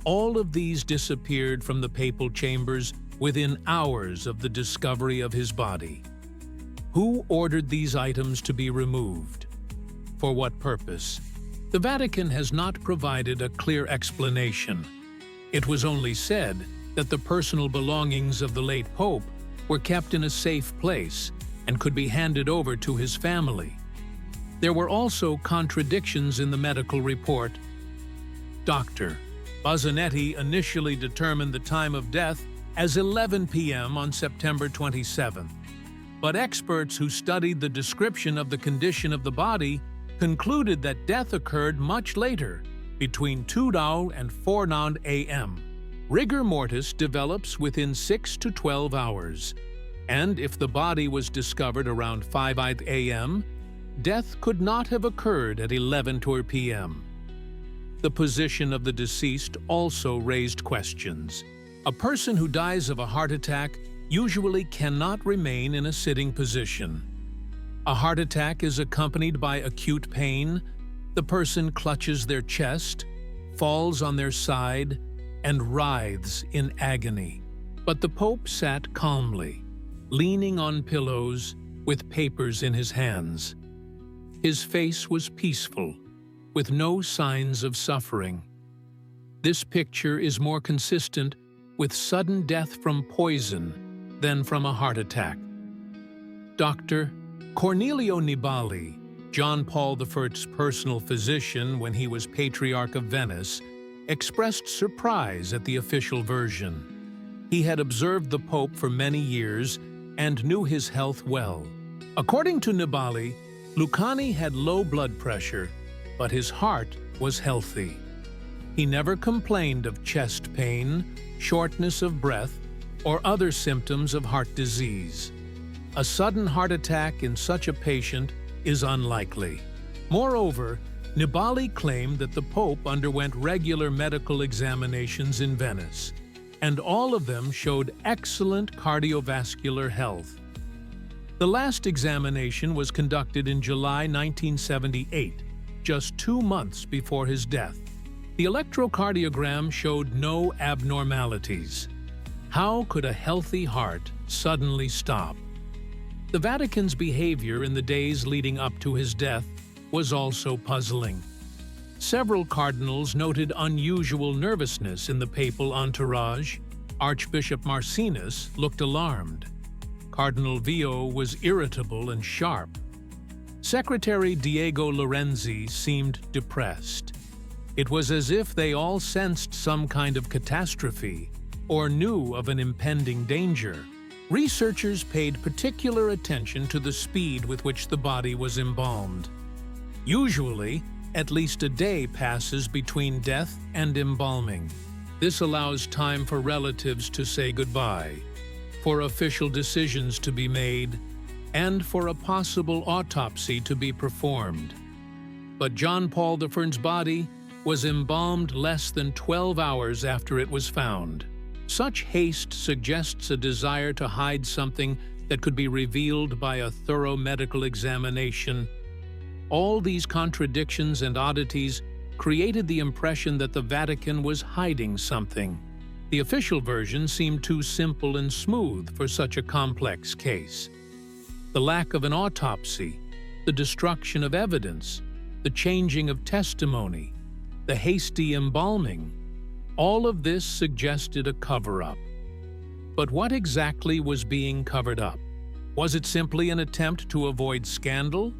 S1: All of these disappeared from the papal chambers within hours of the discovery of his body. Who ordered these items to be removed? For what purpose? The Vatican has not provided a clear explanation. It was only said that the personal belongings of the late Pope were kept in a safe place and could be handed over to his family. There were also contradictions in the medical report. Dr. Bozzanetti initially determined the time of death as 11 p.m. on September 27th, but experts who studied the description of the condition of the body concluded that death occurred much later, between 2 and 4 a.m. Rigor mortis develops within 6 to 12 hours, and if the body was discovered around 5 a.m., death could not have occurred at 11 p.m. The position of the deceased also raised questions. A person who dies of a heart attack usually cannot remain in a sitting position. A heart attack is accompanied by acute pain. The person clutches their chest, falls on their side, and writhes in agony. But the Pope sat calmly, leaning on pillows with papers in his hands. His face was peaceful, with no signs of suffering. This picture is more consistent with sudden death from poison than from a heart attack. Dr. Cornelio Nibali, John Paul I's personal physician when he was Patriarch of Venice, expressed surprise at the official version. He had observed the Pope for many years and knew his health well. According to Nibali, Luciani had low blood pressure, but his heart was healthy. He never complained of chest pain, shortness of breath, or other symptoms of heart disease. A sudden heart attack in such a patient is unlikely. Moreover, Nibali claimed that the Pope underwent regular medical examinations in Venice, and all of them showed excellent cardiovascular health. The last examination was conducted in July 1978, just 2 months before his death. The electrocardiogram showed no abnormalities. How could a healthy heart suddenly stop? The Vatican's behavior in the days leading up to his death was also puzzling. Several cardinals noted unusual nervousness in the papal entourage. Archbishop Marcinus looked alarmed. Cardinal Vio was irritable and sharp. Secretary Diego Lorenzi seemed depressed. It was as if they all sensed some kind of catastrophe or knew of an impending danger. Researchers paid particular attention to the speed with which the body was embalmed. Usually, at least a day passes between death and embalming. This allows time for relatives to say goodbye, for official decisions to be made, and for a possible autopsy to be performed. But John Paul I's body was embalmed less than 12 hours after it was found. Such haste suggests a desire to hide something that could be revealed by a thorough medical examination. All these contradictions and oddities created the impression that the Vatican was hiding something. The official version seemed too simple and smooth for such a complex case. The lack of an autopsy, the destruction of evidence, the changing of testimony, the hasty embalming, all of this suggested a cover-up. But what exactly was being covered up? Was it simply an attempt to avoid scandal?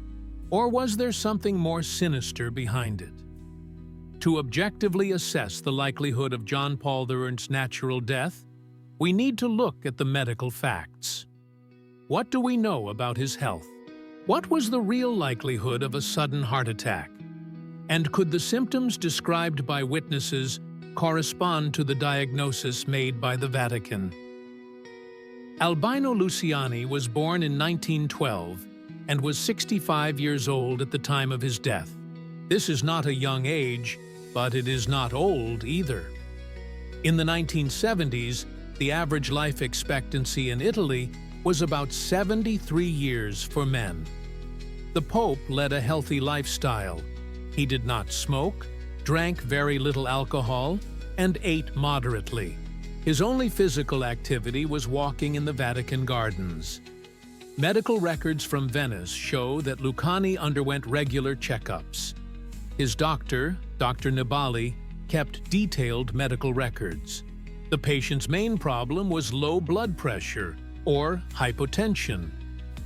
S1: Or was there something more sinister behind it? To objectively assess the likelihood of John Paul II's natural death, we need to look at the medical facts. What do we know about his health? What was the real likelihood of a sudden heart attack? And could the symptoms described by witnesses correspond to the diagnosis made by the Vatican? Albino Luciani was born in 1912 and was 65 years old at the time of his death. This is not a young age, but it is not old either. In the 1970s, the average life expectancy in Italy was about 73 years for men. The Pope led a healthy lifestyle. He did not smoke, drank very little alcohol, and ate moderately. His only physical activity was walking in the Vatican gardens. Medical records from Venice show that Luciani underwent regular checkups. His doctor, Dr. Nibali, kept detailed medical records. The patient's main problem was low blood pressure, or hypotension.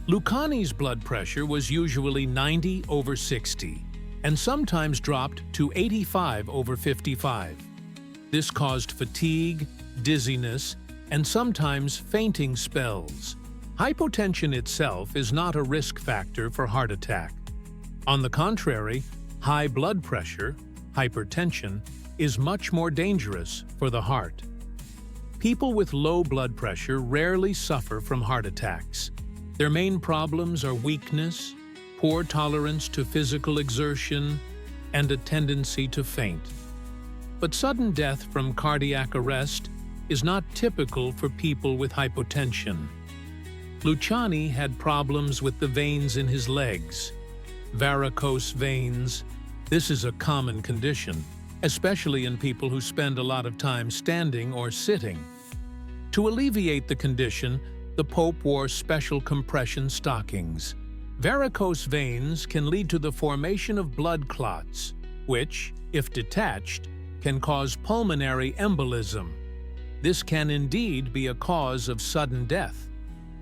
S1: Luciani's blood pressure was usually 90/60, and sometimes dropped to 85/55. This caused fatigue, dizziness, and sometimes fainting spells. Hypotension itself is not a risk factor for heart attack. On the contrary, high blood pressure, hypertension, is much more dangerous for the heart. People with low blood pressure rarely suffer from heart attacks. Their main problems are weakness, poor tolerance to physical exertion, and a tendency to faint. But sudden death from cardiac arrest is not typical for people with hypotension. Luciani had problems with the veins in his legs, varicose veins. This is a common condition, especially in people who spend a lot of time standing or sitting. To alleviate the condition, the Pope wore special compression stockings. Varicose veins can lead to the formation of blood clots, which, if detached, can cause pulmonary embolism. This can indeed be a cause of sudden death.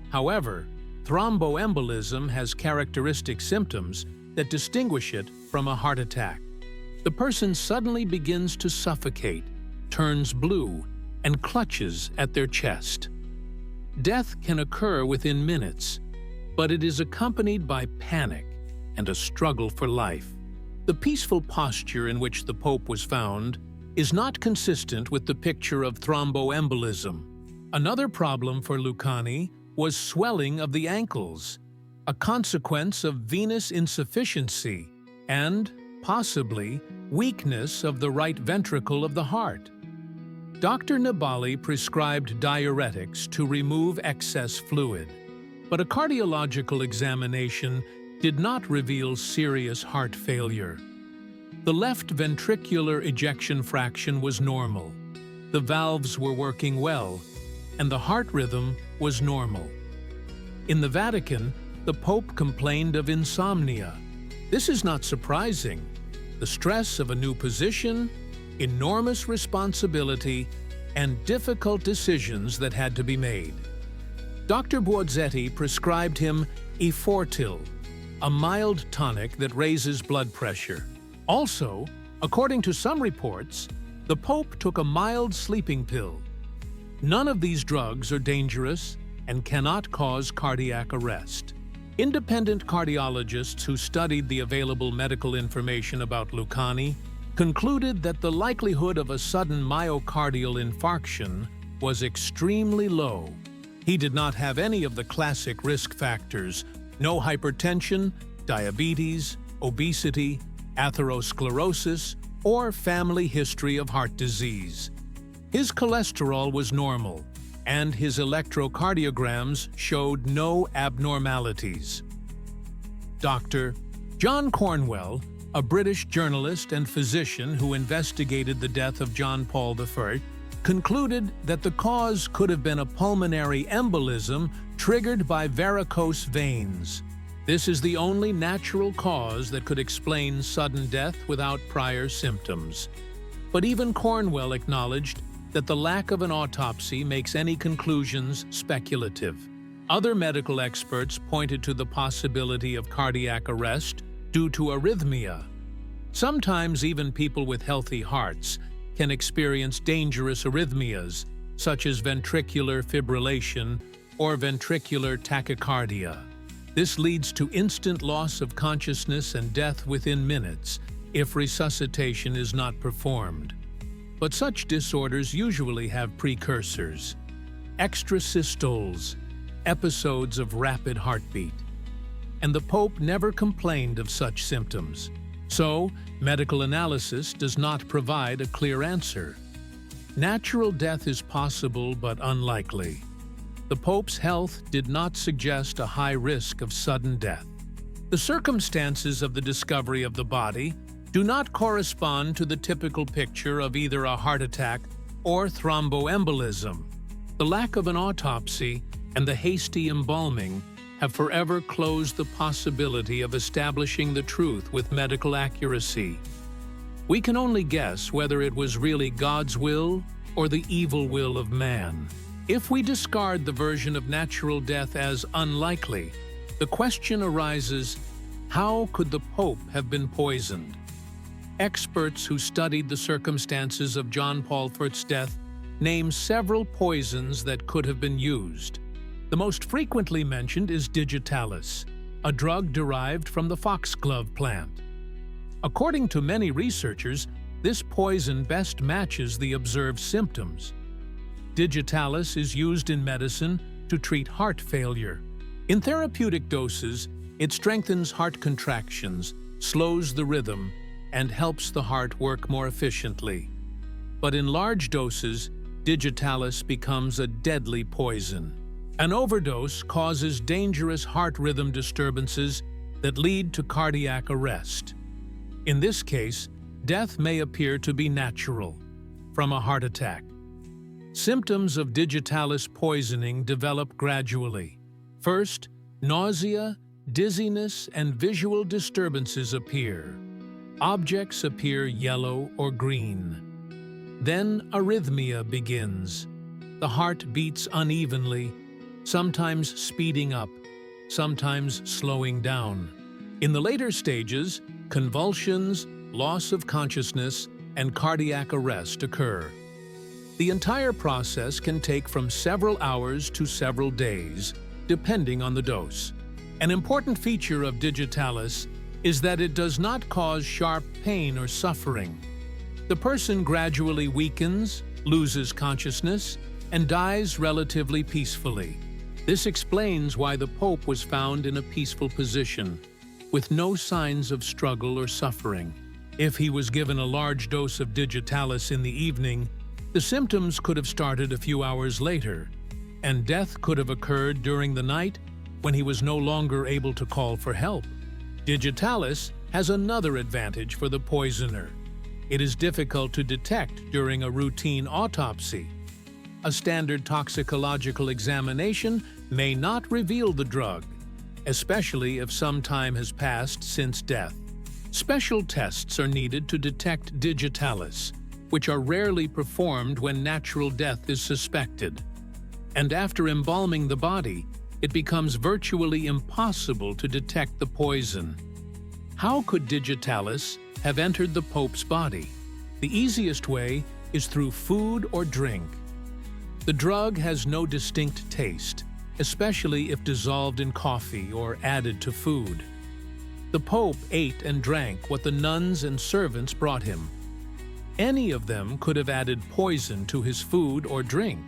S1: However, thromboembolism has characteristic symptoms that distinguish it from a heart attack. The person suddenly begins to suffocate, turns blue, and clutches at their chest. Death can occur within minutes, but it is accompanied by panic and a struggle for life. The peaceful posture in which the Pope was found is not consistent with the picture of thromboembolism. Another problem for Lucani was swelling of the ankles, a consequence of venous insufficiency and, possibly, weakness of the right ventricle of the heart. Dr. Nibali prescribed diuretics to remove excess fluid, but a cardiological examination did not reveal serious heart failure. The left ventricular ejection fraction was normal, the valves were working well, and the heart rhythm was normal. In the Vatican, the Pope complained of insomnia. This is not surprising. The stress of a new position, enormous responsibility, and difficult decisions that had to be made. Dr. Buozzetti prescribed him Efortil, a mild tonic that raises blood pressure. Also, according to some reports, the Pope took a mild sleeping pill. None of these drugs are dangerous and cannot cause cardiac arrest. Independent cardiologists who studied the available medical information about Lucani concluded that the likelihood of a sudden myocardial infarction was extremely low. He did not have any of the classic risk factors: no hypertension, diabetes, obesity, atherosclerosis, or family history of heart disease. His cholesterol was normal, and his electrocardiograms showed no abnormalities. Dr. John Cornwell, a British journalist and physician who investigated the death of John Paul I, concluded that the cause could have been a pulmonary embolism triggered by varicose veins. This is the only natural cause that could explain sudden death without prior symptoms. But even Cornwell acknowledged that the lack of an autopsy makes any conclusions speculative. Other medical experts pointed to the possibility of cardiac arrest due to arrhythmia. Sometimes even people with healthy hearts can experience dangerous arrhythmias, such as ventricular fibrillation or ventricular tachycardia. This leads to instant loss of consciousness and death within minutes if resuscitation is not performed. But such disorders usually have precursors: extrasystoles, episodes of rapid heartbeat. And the Pope never complained of such symptoms. So, medical analysis does not provide a clear answer. Natural death is possible but unlikely. The Pope's health did not suggest a high risk of sudden death. The circumstances of the discovery of the body do not correspond to the typical picture of either a heart attack or thromboembolism. The lack of an autopsy and the hasty embalming have forever closed the possibility of establishing the truth with medical accuracy. We can only guess whether it was really God's will or the evil will of man. If we discard the version of natural death as unlikely, the question arises, how could the Pope have been poisoned? Experts who studied the circumstances of John Paul I's death name several poisons that could have been used. The most frequently mentioned is digitalis, a drug derived from the foxglove plant. According to many researchers, this poison best matches the observed symptoms. Digitalis is used in medicine to treat heart failure. In therapeutic doses, it strengthens heart contractions, slows the rhythm, and helps the heart work more efficiently. But in large doses, digitalis becomes a deadly poison. An overdose causes dangerous heart rhythm disturbances that lead to cardiac arrest. In this case, death may appear to be natural, from a heart attack. Symptoms of digitalis poisoning develop gradually. First, nausea, dizziness, and visual disturbances appear. Objects appear yellow or green. Then arrhythmia begins. The heart beats unevenly, sometimes speeding up, sometimes slowing down. In the later stages, convulsions, loss of consciousness, and cardiac arrest occur. The entire process can take from several hours to several days, depending on the dose. An important feature of digitalis is that it does not cause sharp pain or suffering. The person gradually weakens, loses consciousness, and dies relatively peacefully. This explains why the Pope was found in a peaceful position, with no signs of struggle or suffering. If he was given a large dose of digitalis in the evening, the symptoms could have started a few hours later, and death could have occurred during the night when he was no longer able to call for help. Digitalis has another advantage for the poisoner. It is difficult to detect during a routine autopsy. A standard toxicological examination may not reveal the drug, especially if some time has passed since death. Special tests are needed to detect digitalis, which are rarely performed when natural death is suspected. And after embalming the body, it becomes virtually impossible to detect the poison. How could digitalis have entered the Pope's body? The easiest way is through food or drink. The drug has no distinct taste, especially if dissolved in coffee or added to food. The Pope ate and drank what the nuns and servants brought him. Any of them could have added poison to his food or drink,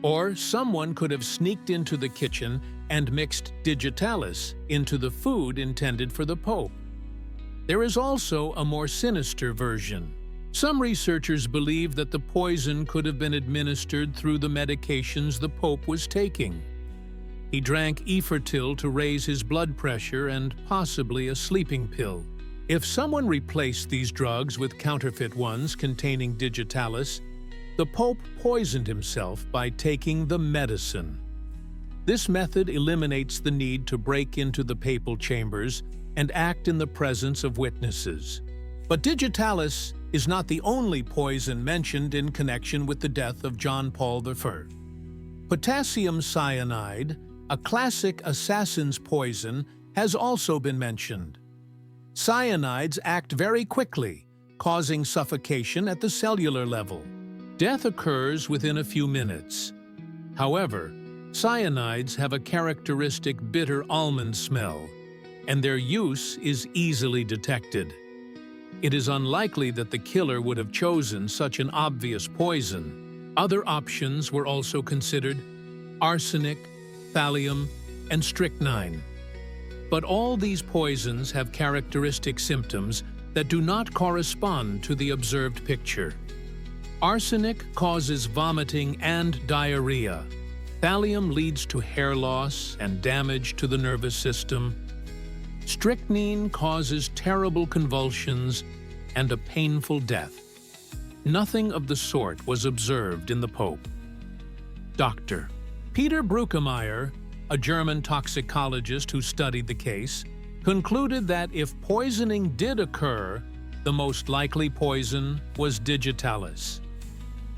S1: or someone could have sneaked into the kitchen and mixed digitalis into the food intended for the Pope. There is also a more sinister version. Some researchers believe that the poison could have been administered through the medications the Pope was taking. He drank Efertil to raise his blood pressure and possibly a sleeping pill. If someone replaced these drugs with counterfeit ones containing digitalis, the Pope poisoned himself by taking the medicine. This method eliminates the need to break into the papal chambers and act in the presence of witnesses. But digitalis is not the only poison mentioned in connection with the death of John Paul I. Potassium cyanide, a classic assassin's poison, has also been mentioned. Cyanides act very quickly, causing suffocation at the cellular level. Death occurs within a few minutes. However, cyanides have a characteristic bitter almond smell, and their use is easily detected. It is unlikely that the killer would have chosen such an obvious poison. Other options were also considered: arsenic, thallium, and strychnine. But all these poisons have characteristic symptoms that do not correspond to the observed picture. Arsenic causes vomiting and diarrhea. Thallium leads to hair loss and damage to the nervous system. Strychnine causes terrible convulsions and a painful death. Nothing of the sort was observed in the Pope. Dr. Peter Bruckemeyer, a German toxicologist who studied the case, concluded that if poisoning did occur, the most likely poison was digitalis.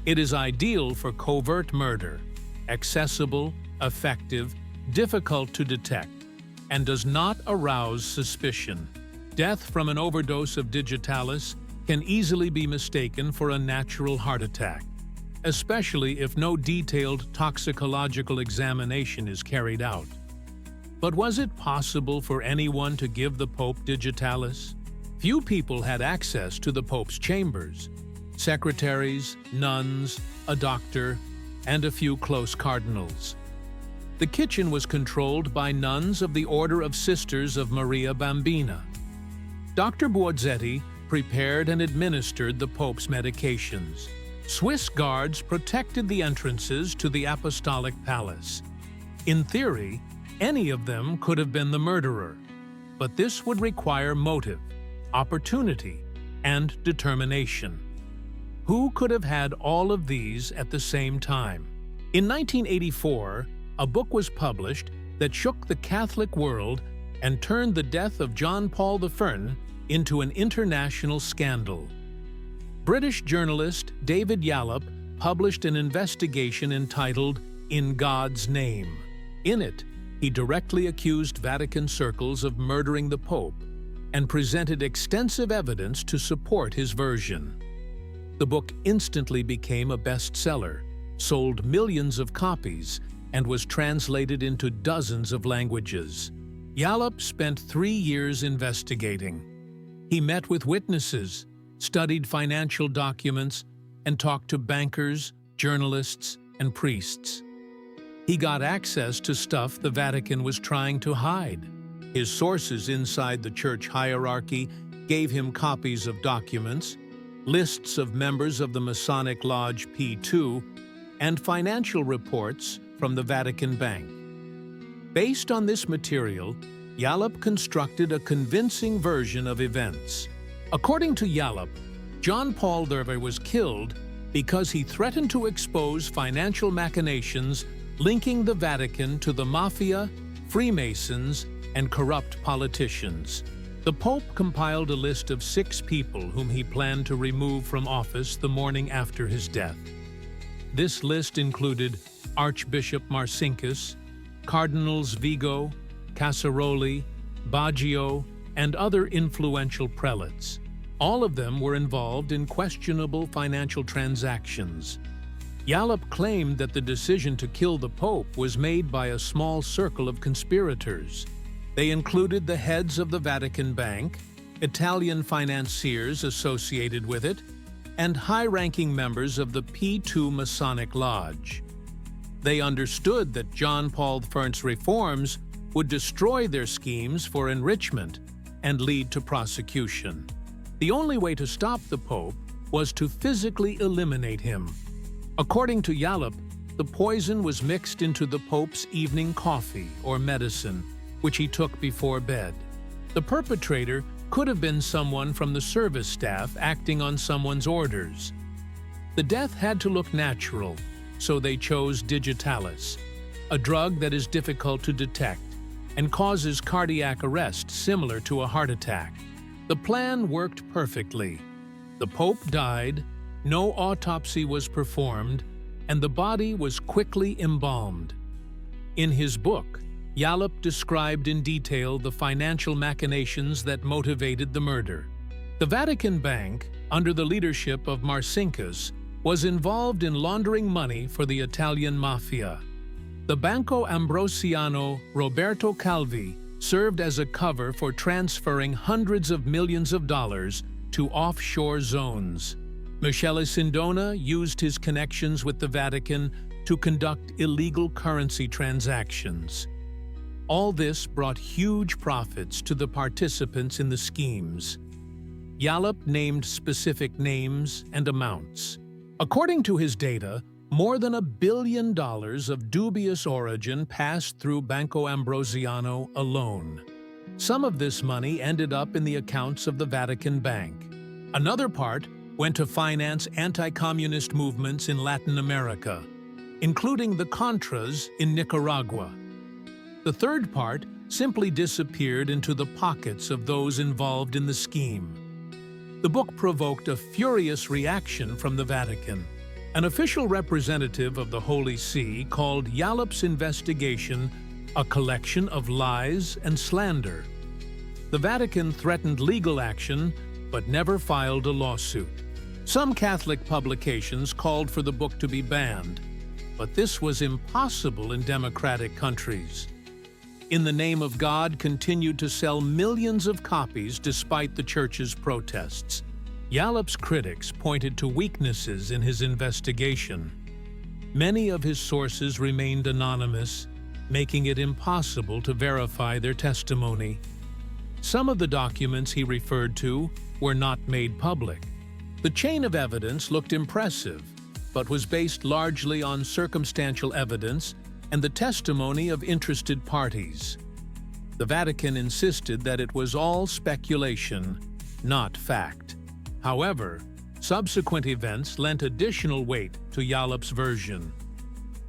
S1: It is ideal for covert murder, accessible, effective, difficult to detect, and does not arouse suspicion. Death from an overdose of digitalis can easily be mistaken for a natural heart attack, especially if no detailed toxicological examination is carried out. But was it possible for anyone to give the Pope digitalis? Few people had access to the Pope's chambers: secretaries, nuns, a doctor, and a few close cardinals. The kitchen was controlled by nuns of the Order of Sisters of Maria Bambina. Dr. Buozzetti prepared and administered the Pope's medications. Swiss guards protected the entrances to the Apostolic Palace. In theory, any of them could have been the murderer, but this would require motive, opportunity, and determination. Who could have had all of these at the same time? In 1984, a book was published that shook the Catholic world and turned the death of John Paul I into an international scandal. British journalist David Yallop published an investigation entitled "In God's Name." In it, He directly accused Vatican circles of murdering the Pope and presented extensive evidence to support his version. The book instantly became a bestseller, sold millions of copies, and was translated into dozens of languages. Yallop spent 3 years investigating. He met with witnesses, studied financial documents, and talked to bankers, journalists, and priests. He got access to stuff the Vatican was trying to hide. His sources inside the church hierarchy gave him copies of documents, lists of members of the Masonic Lodge P2, and financial reports from the Vatican Bank. Based on this material, Yallop constructed a convincing version of events. According to Yallop, John Paul II was killed because he threatened to expose financial machinations linking the Vatican to the mafia, Freemasons, and corrupt politicians. The Pope compiled a list of 6 people whom he planned to remove from office the morning after his death. This list included Archbishop Marcinkus, Cardinals Vigo, Casaroli, Baggio, and other influential prelates. All of them were involved in questionable financial transactions. Yallop claimed that the decision to kill the Pope was made by a small circle of conspirators. They included the heads of the Vatican Bank, Italian financiers associated with it, and high-ranking members of the P2 Masonic Lodge. They understood that John Paul I's reforms would destroy their schemes for enrichment and lead to prosecution. The only way to stop the Pope was to physically eliminate him. According to Yallop, the poison was mixed into the Pope's evening coffee or medicine, which he took before bed. The perpetrator could have been someone from the service staff acting on someone's orders. The death had to look natural, so they chose digitalis, a drug that is difficult to detect and causes cardiac arrest similar to a heart attack. The plan worked perfectly. The Pope died, no autopsy was performed, and the body was quickly embalmed. In his book, Yallop described in detail the financial machinations that motivated the murder. The Vatican Bank, under the leadership of Marcinkus, was involved in laundering money for the Italian mafia. The Banco Ambrosiano Roberto Calvi served as a cover for transferring hundreds of millions of dollars to offshore zones. Michele Sindona used his connections with the Vatican to conduct illegal currency transactions. All this brought huge profits to the participants in the schemes. Yallop named specific names and amounts. According to his data, more than $1 billion of dubious origin passed through Banco Ambrosiano alone. Some of this money ended up in the accounts of the Vatican Bank. Another part went to finance anti-communist movements in Latin America, including the Contras in Nicaragua. The third part simply disappeared into the pockets of those involved in the scheme. The book provoked a furious reaction from the Vatican. An official representative of the Holy See called Yallop's investigation a collection of lies and slander. The Vatican threatened legal action, but never filed a lawsuit. Some Catholic publications called for the book to be banned, but this was impossible in democratic countries. In the Name of God continued to sell millions of copies despite the Church's protests. Yallop's critics pointed to weaknesses in his investigation. Many of his sources remained anonymous, making it impossible to verify their testimony. Some of the documents he referred to were not made public. The chain of evidence looked impressive, but was based largely on circumstantial evidence and the testimony of interested parties. The Vatican insisted that it was all speculation, not fact. However, subsequent events lent additional weight to Yallop's version.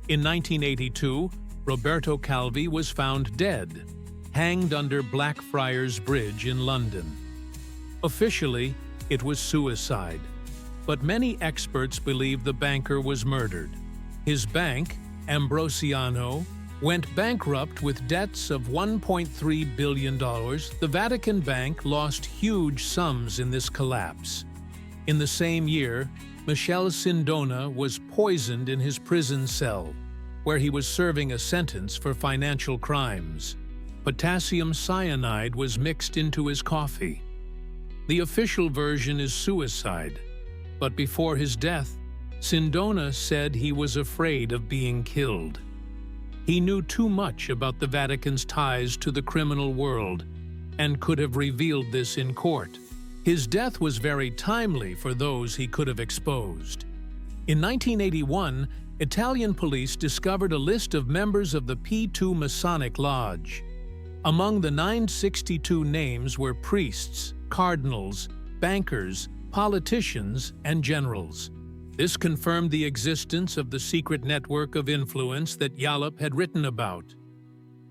S1: In 1982, Roberto Calvi was found dead, hanged under Blackfriars Bridge in London. Officially, it was suicide, but many experts believe the banker was murdered. His bank, Ambrosiano, went bankrupt with debts of $1.3 billion. The Vatican Bank lost huge sums in this collapse. In the same year, Michele Sindona was poisoned in his prison cell, where he was serving a sentence for financial crimes. Potassium cyanide was mixed into his coffee. The official version is suicide, but before his death, Sindona said he was afraid of being killed. He knew too much about the Vatican's ties to the criminal world and could have revealed this in court. His death was very timely for those he could have exposed. In 1981, Italian police discovered a list of members of the P2 Masonic Lodge. Among the 962 names were priests, cardinals, bankers, politicians, and generals. This confirmed the existence of the secret network of influence that Yallop had written about.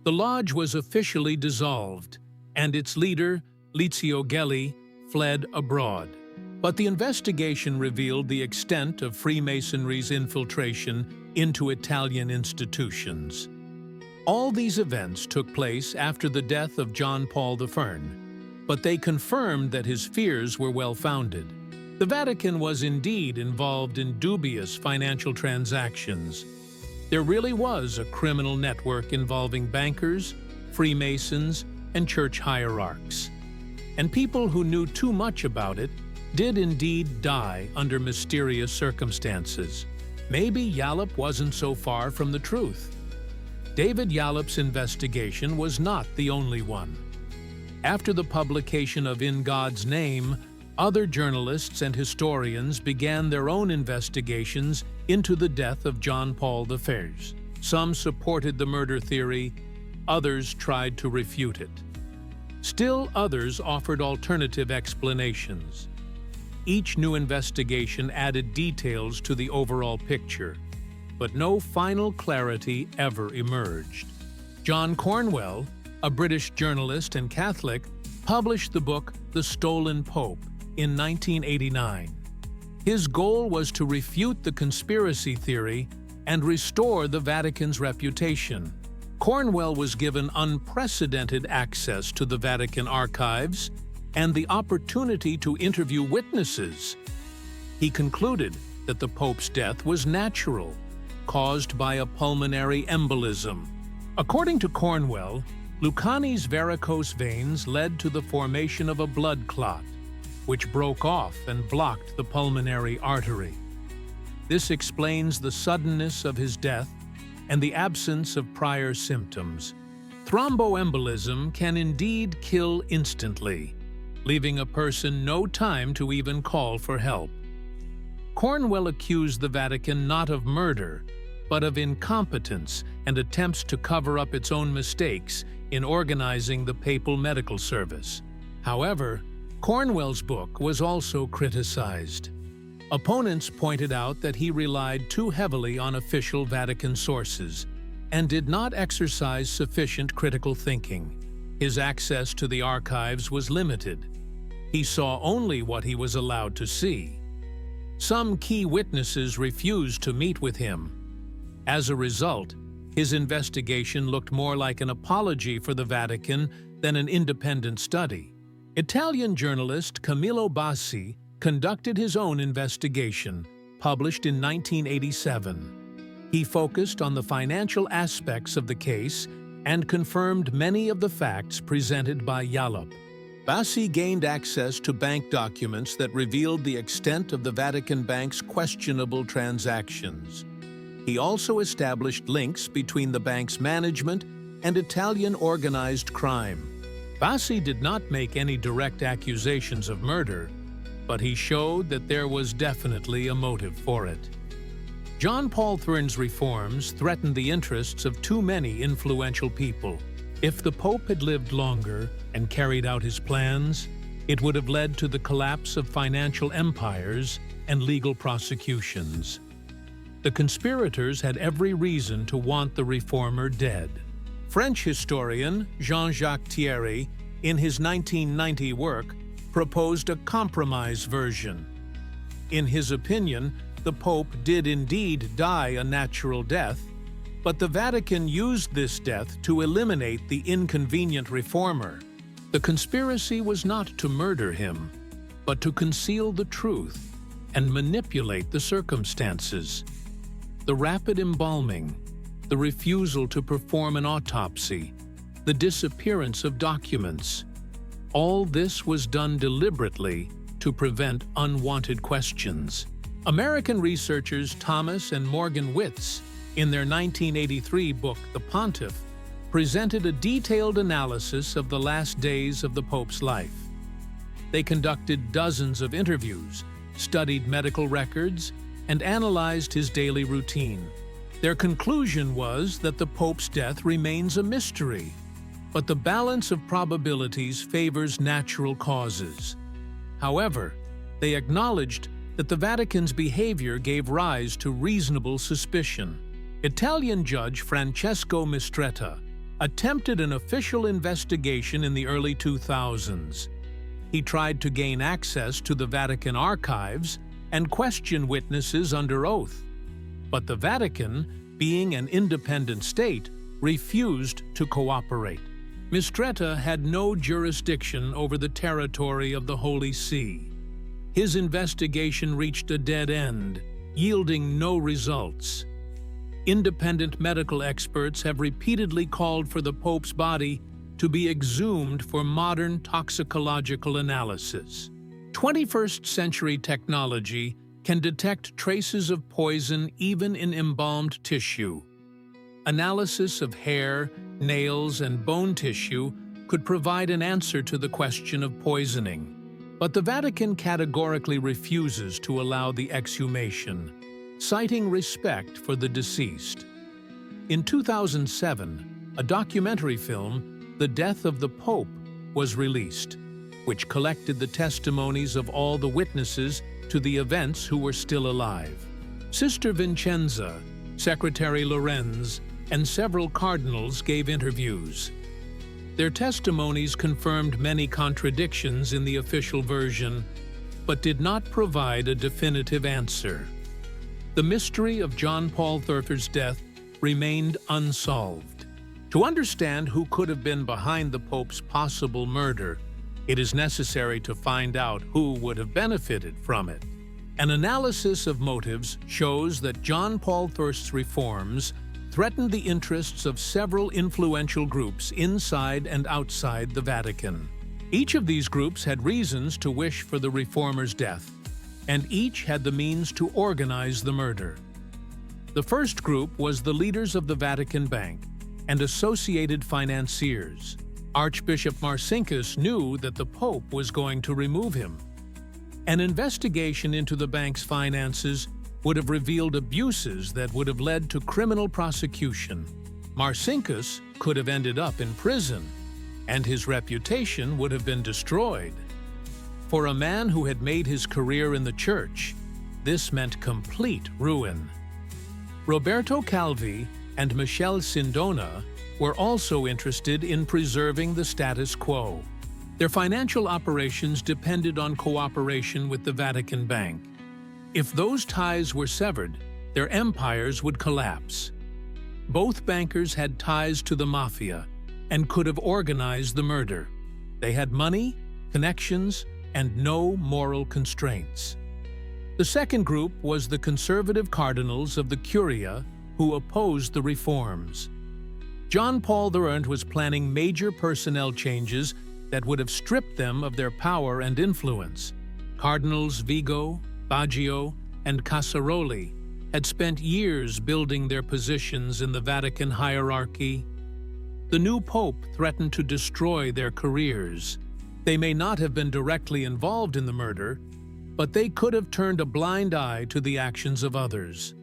S1: The lodge was officially dissolved, and its leader, Lizio Gelli, fled abroad. But the investigation revealed the extent of Freemasonry's infiltration into Italian institutions. All these events took place after the death of John Paul I, but they confirmed that his fears were well-founded. The Vatican was indeed involved in dubious financial transactions. There really was a criminal network involving bankers, Freemasons, and church hierarchs. And people who knew too much about it did indeed die under mysterious circumstances. Maybe Yallop wasn't so far from the truth. David Yallop's investigation was not the only one. After the publication of In God's Name, other journalists and historians began their own investigations into the death of John Paul I. Some supported the murder theory, others tried to refute it. Still others offered alternative explanations. Each new investigation added details to the overall picture, but no final clarity ever emerged. John Cornwell, a British journalist and Catholic, published the book The Stolen Pope in 1989. His goal was to refute the conspiracy theory and restore the Vatican's reputation. Cornwell was given unprecedented access to the Vatican archives and the opportunity to interview witnesses. He concluded that the Pope's death was natural, caused by a pulmonary embolism. According to Cornwell, Lucani's varicose veins led to the formation of a blood clot, which broke off and blocked the pulmonary artery. This explains the suddenness of his death and the absence of prior symptoms. Thromboembolism can indeed kill instantly, leaving a person no time to even call for help. Cornwell accused the Vatican not of murder, but of incompetence and attempts to cover up its own mistakes in organizing the papal medical service. However, Cornwell's book was also criticized. Opponents pointed out that he relied too heavily on official Vatican sources and did not exercise sufficient critical thinking. His access to the archives was limited. He saw only what he was allowed to see. Some key witnesses refused to meet with him. As a result, his investigation looked more like an apology for the Vatican than an independent study. Italian journalist Camillo Bassi conducted his own investigation, published in 1987. He focused on the financial aspects of the case and confirmed many of the facts presented by Yallop. Bassi gained access to bank documents that revealed the extent of the Vatican Bank's questionable transactions. He also established links between the bank's management and Italian organized crime. Bassi did not make any direct accusations of murder, but he showed that there was definitely a motive for it. John Paul III's reforms threatened the interests of too many influential people. If the Pope had lived longer and carried out his plans, it would have led to the collapse of financial empires and legal prosecutions. The conspirators had every reason to want the reformer dead. French historian Jean-Jacques Thierry, in his 1990 work, proposed a compromise version. In his opinion, the Pope did indeed die a natural death, But the Vatican used this death to eliminate the inconvenient reformer. The conspiracy was not to murder him, but to conceal the truth and manipulate the circumstances. The rapid embalming, the refusal to perform an autopsy, the disappearance of documents, all this was done deliberately to prevent unwanted questions. American researchers Thomas and Morgan Witz, in their 1983 book, The Pontiff, presented a detailed analysis of the last days of the Pope's life. They conducted dozens of interviews, studied medical records, and analyzed his daily routine. Their conclusion was that the Pope's death remains a mystery, but the balance of probabilities favors natural causes. However, they acknowledged that the Vatican's behavior gave rise to reasonable suspicion. Italian judge Francesco Mistretta attempted an official investigation in the early 2000s. He tried to gain access to the Vatican archives and question witnesses under oath. But the Vatican, being an independent state, refused to cooperate. Mistretta had no jurisdiction over the territory of the Holy See. His investigation reached a dead end, yielding no results. Independent medical experts have repeatedly called for the Pope's body to be exhumed for modern toxicological analysis. 21st century technology can detect traces of poison even in embalmed tissue. Analysis of hair, nails, and bone tissue could provide an answer to the question of poisoning. But the Vatican categorically refuses to allow the exhumation, citing respect for the deceased. In 2007, a documentary film, The Death of the Pope, was released, which collected the testimonies of all the witnesses to the events who were still alive. Sister Vincenza, Secretary Lorenz, and several cardinals gave interviews. Their testimonies confirmed many contradictions in the official version, but did not provide a definitive answer. The mystery of John Paul III's death remained unsolved. To understand who could have been behind the Pope's possible murder, it is necessary to find out who would have benefited from it. An analysis of motives shows that John Paul II's reforms threatened the interests of several influential groups inside and outside the Vatican. Each of these groups had reasons to wish for the reformer's death, and each had the means to organize the murder. The first group was the leaders of the Vatican Bank and associated financiers. Archbishop Marcinkus knew that the Pope was going to remove him. An investigation into the bank's finances would have revealed abuses that would have led to criminal prosecution. Marcinkus could have ended up in prison, and his reputation would have been destroyed. For a man who had made his career in the church, this meant complete ruin. Roberto Calvi and Michele Sindona were also interested in preserving the status quo. Their financial operations depended on cooperation with the Vatican Bank. If those ties were severed, their empires would collapse. Both bankers had ties to the mafia and could have organized the murder. They had money, connections, and no moral constraints. The second group was the conservative cardinals of the Curia who opposed the reforms. John Paul II was planning major personnel changes that would have stripped them of their power and influence. Cardinals Vigo, Baggio, and Casaroli had spent years building their positions in the Vatican hierarchy. The new pope threatened to destroy their careers. They may not have been directly involved in the murder, but they could have turned a blind eye to the actions of others.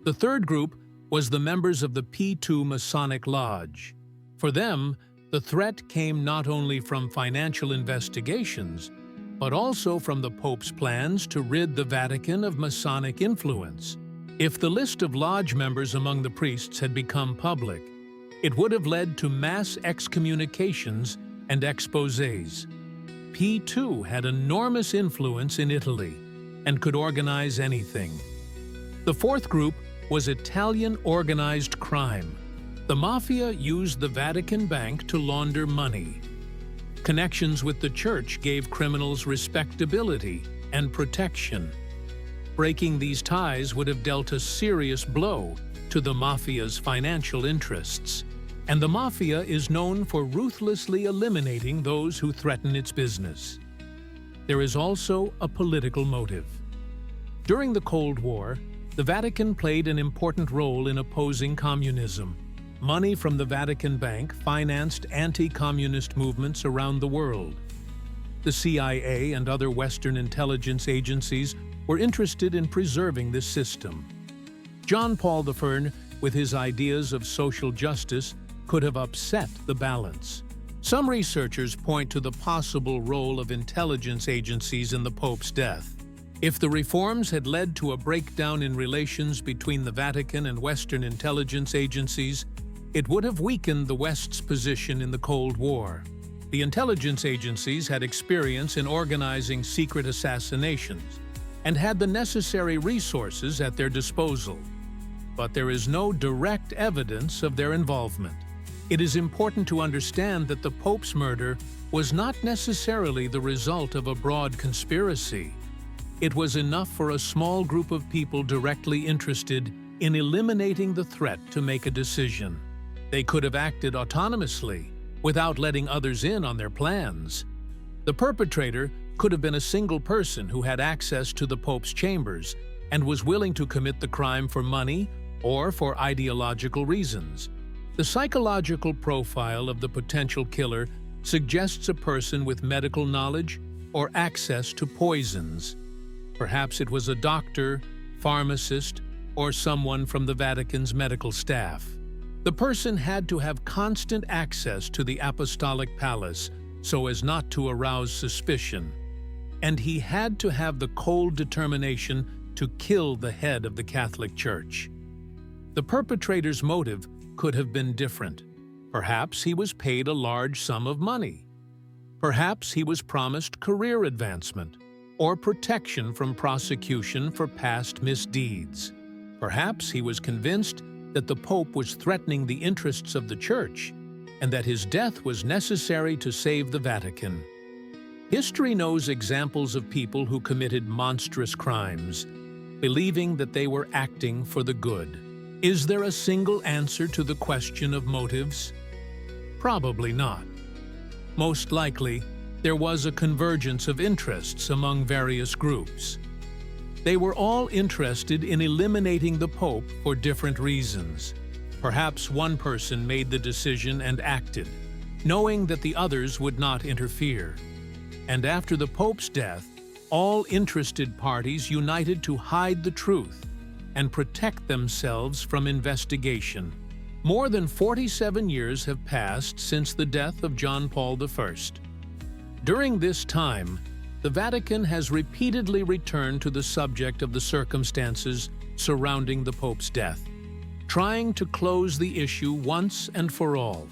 S1: The third group was the members of the P2 Masonic Lodge. For them, the threat came not only from financial investigations, but also from the Pope's plans to rid the Vatican of Masonic influence. If the list of lodge members among the priests had become public, it would have led to mass excommunications and exposés. P2 had enormous influence in Italy and could organize anything. The fourth group was Italian organized crime. The mafia used the Vatican Bank to launder money. Connections with the church gave criminals respectability and protection. Breaking these ties would have dealt a serious blow to the mafia's financial interests. And the mafia is known for ruthlessly eliminating those who threaten its business. There is also a political motive. During the Cold War, the Vatican played an important role in opposing communism. Money from the Vatican Bank financed anti-communist movements around the world. The CIA and other Western intelligence agencies were interested in preserving this system. John Paul I, with his ideas of social justice, could have upset the balance. Some researchers point to the possible role of intelligence agencies in the Pope's death. If the reforms had led to a breakdown in relations between the Vatican and Western intelligence agencies, it would have weakened the West's position in the Cold War. The intelligence agencies had experience in organizing secret assassinations and had the necessary resources at their disposal. But there is no direct evidence of their involvement. It is important to understand that the Pope's murder was not necessarily the result of a broad conspiracy. It was enough for a small group of people directly interested in eliminating the threat to make a decision. They could have acted autonomously, without letting others in on their plans. The perpetrator could have been a single person who had access to the Pope's chambers and was willing to commit the crime for money or for ideological reasons. The psychological profile of the potential killer suggests a person with medical knowledge or access to poisons. Perhaps it was a doctor, pharmacist, or someone from the Vatican's medical staff. The person had to have constant access to the Apostolic Palace so as not to arouse suspicion. And he had to have the cold determination to kill the head of the Catholic Church. The perpetrator's motive could have been different. Perhaps he was paid a large sum of money. Perhaps he was promised career advancement or protection from prosecution for past misdeeds. Perhaps he was convinced that the Pope was threatening the interests of the Church and that his death was necessary to save the Vatican. History knows examples of people who committed monstrous crimes, believing that they were acting for the good. Is there a single answer to the question of motives? Probably not. Most likely, there was a convergence of interests among various groups. They were all interested in eliminating the Pope for different reasons. Perhaps one person made the decision and acted, knowing that the others would not interfere. And after the Pope's death, all interested parties united to hide the truth and protect themselves from investigation. More than 47 years have passed since the death of John Paul I. During this time, the Vatican has repeatedly returned to the subject of the circumstances surrounding the Pope's death, trying to close the issue once and for all.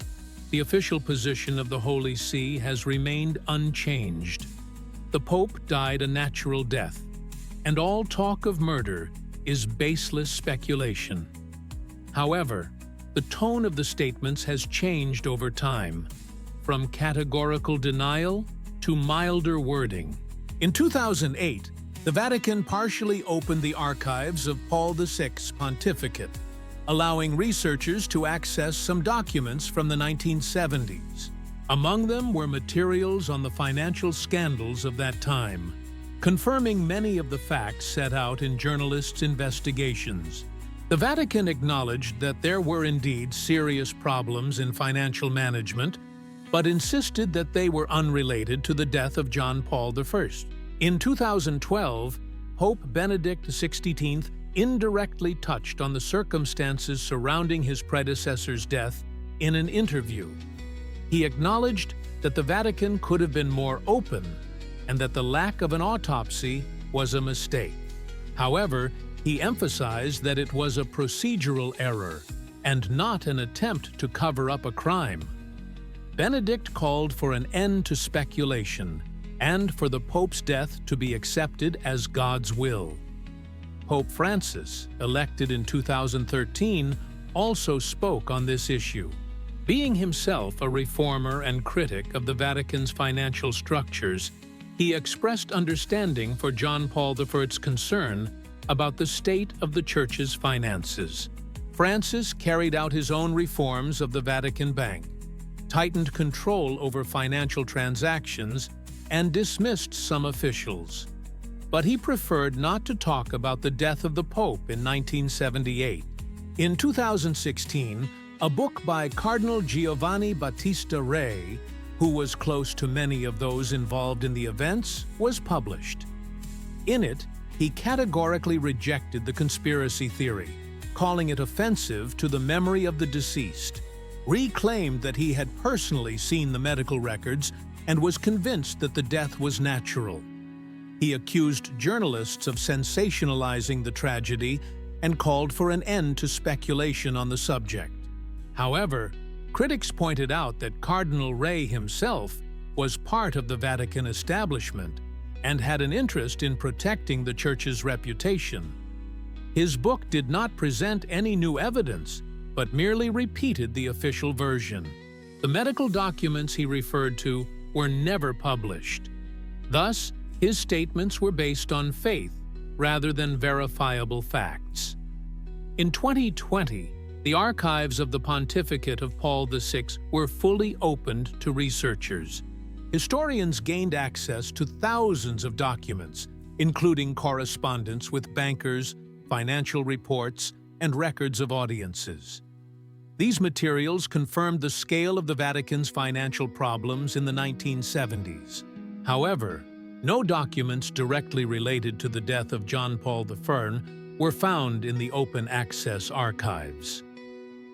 S1: The official position of the Holy See has remained unchanged. The Pope died a natural death, and all talk of murder is baseless speculation. However, the tone of the statements has changed over time, from categorical denial to milder wording. In 2008, the Vatican partially opened the archives of Paul VI's pontificate, allowing researchers to access some documents from the 1970s. Among them were materials on the financial scandals of that time, confirming many of the facts set out in journalists' investigations. The Vatican acknowledged that there were indeed serious problems in financial management, but insisted that they were unrelated to the death of John Paul I. In 2012, Pope Benedict XVI indirectly touched on the circumstances surrounding his predecessor's death in an interview. He acknowledged that the Vatican could have been more open and that the lack of an autopsy was a mistake. However, he emphasized that it was a procedural error and not an attempt to cover up a crime. Benedict called for an end to speculation and for the Pope's death to be accepted as God's will. Pope Francis, elected in 2013, also spoke on this issue. Being himself a reformer and critic of the Vatican's financial structures, he expressed understanding for John Paul I's concern about the state of the Church's finances. Francis carried out his own reforms of the Vatican Bank, tightened control over financial transactions, and dismissed some officials. But he preferred not to talk about the death of the Pope in 1978. In 2016, a book by Cardinal Giovanni Battista Re, who was close to many of those involved in the events, was published. In it, he categorically rejected the conspiracy theory, calling it offensive to the memory of the deceased. Re claimed that he had personally seen the medical records and was convinced that the death was natural. He accused journalists of sensationalizing the tragedy and called for an end to speculation on the subject. However, critics pointed out that Cardinal Re himself was part of the Vatican establishment and had an interest in protecting the Church's reputation. His book did not present any new evidence, but merely repeated the official version. The medical documents he referred to were never published. Thus, his statements were based on faith rather than verifiable facts. In 2020, the archives of the pontificate of Paul VI were fully opened to researchers. Historians gained access to thousands of documents, including correspondence with bankers, financial reports, and records of audiences. These materials confirmed the scale of the Vatican's financial problems in the 1970s. However, no documents directly related to the death of John Paul I were found in the open access archives.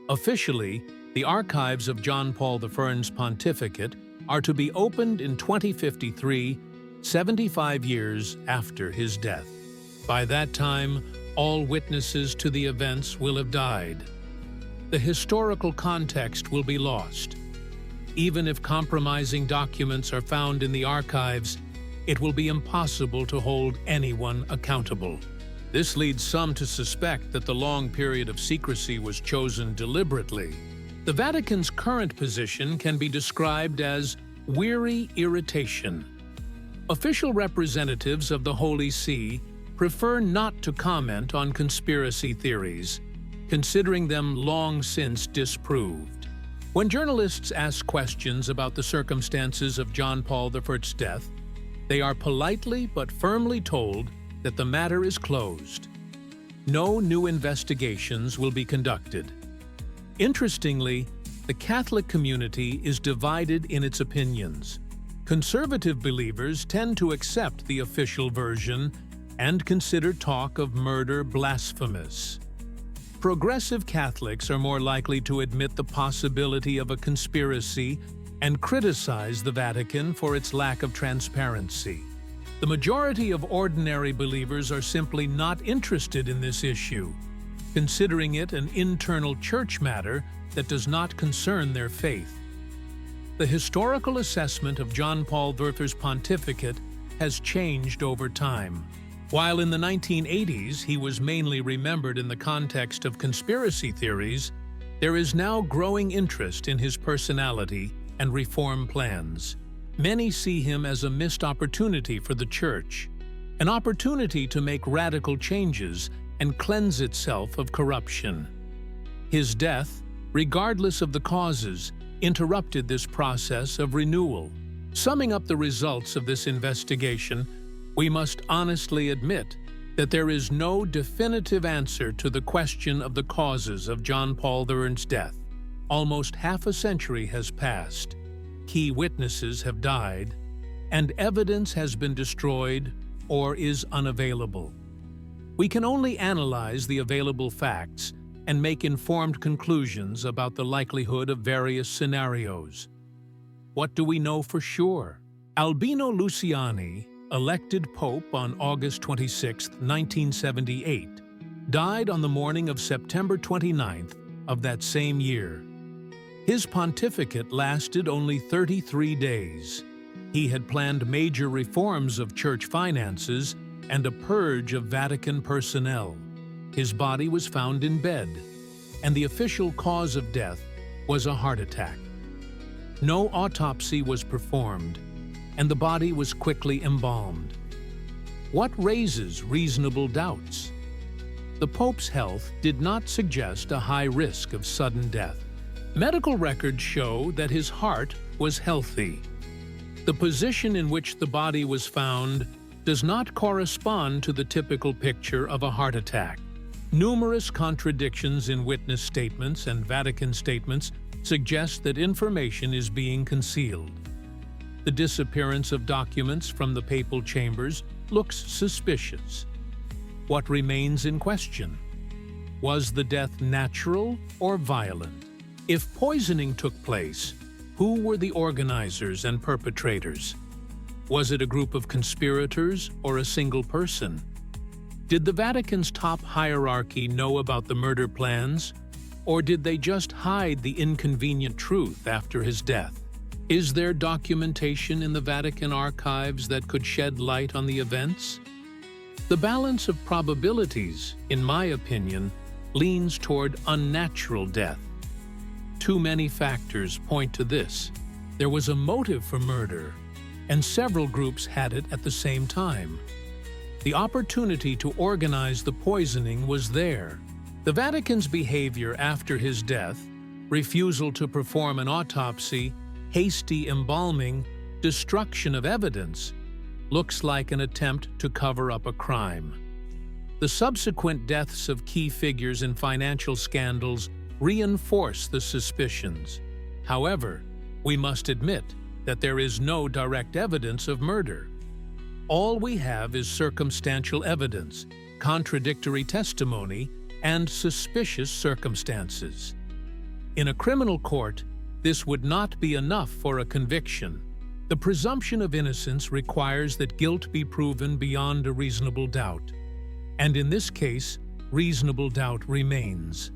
S1: Officially, the archives of John Paul I's pontificate are to be opened in 2053, 75 years after his death. By that time, all witnesses to the events will have died. The historical context will be lost. Even if compromising documents are found in the archives, it will be impossible to hold anyone accountable. This leads some to suspect that the long period of secrecy was chosen deliberately. The Vatican's current position can be described as weary irritation. Official representatives of the Holy See prefer not to comment on conspiracy theories, considering them long since disproved. When journalists ask questions about the circumstances of John Paul I's death, they are politely but firmly told that the matter is closed. No new investigations will be conducted. Interestingly, the Catholic community is divided in its opinions. Conservative believers tend to accept the official version and consider talk of murder blasphemous. Progressive Catholics are more likely to admit the possibility of a conspiracy and criticize the Vatican for its lack of transparency. The majority of ordinary believers are simply not interested in this issue, considering it an internal church matter that does not concern their faith. The historical assessment of John Paul I's pontificate has changed over time. While in the 1980s he was mainly remembered in the context of conspiracy theories, there is now growing interest in his personality and reform plans. Many see him as a missed opportunity for the Church, an opportunity to make radical changes and cleanse itself of corruption. His death, regardless of the causes, interrupted this process of renewal. Summing up the results of this investigation, we must honestly admit that there is no definitive answer to the question of the causes of John Paul I's death. Almost half a century has passed, key witnesses have died, and evidence has been destroyed or is unavailable. We can only analyze the available facts and make informed conclusions about the likelihood of various scenarios. What do we know for sure? Albino Luciani, elected Pope on August 26, 1978, died on the morning of September 29th of that same year. His pontificate lasted only 33 days. He had planned major reforms of church finances and a purge of Vatican personnel. His body was found in bed, and the official cause of death was a heart attack. No autopsy was performed, and the body was quickly embalmed. What raises reasonable doubts? The Pope's health did not suggest a high risk of sudden death. Medical records show that his heart was healthy. The position in which the body was found does not correspond to the typical picture of a heart attack. Numerous contradictions in witness statements and Vatican statements suggest that information is being concealed. The disappearance of documents from the papal chambers looks suspicious. What remains in question? Was the death natural or violent? If poisoning took place, who were the organizers and perpetrators? Was it a group of conspirators or a single person? Did the Vatican's top hierarchy know about the murder plans, or did they just hide the inconvenient truth after his death? Is there documentation in the Vatican archives that could shed light on the events? The balance of probabilities, in my opinion, leans toward unnatural death. Too many factors point to this. There was a motive for murder, and several groups had it at the same time. The opportunity to organize the poisoning was there. The Vatican's behavior after his death, refusal to perform an autopsy, hasty embalming, destruction of evidence, looks like an attempt to cover up a crime. The subsequent deaths of key figures in financial scandals reinforce the suspicions. However, we must admit that there is no direct evidence of murder. All we have is circumstantial evidence, contradictory testimony, and suspicious circumstances. In a criminal court, this would not be enough for a conviction. The presumption of innocence requires that guilt be proven beyond a reasonable doubt. And in this case, reasonable doubt remains.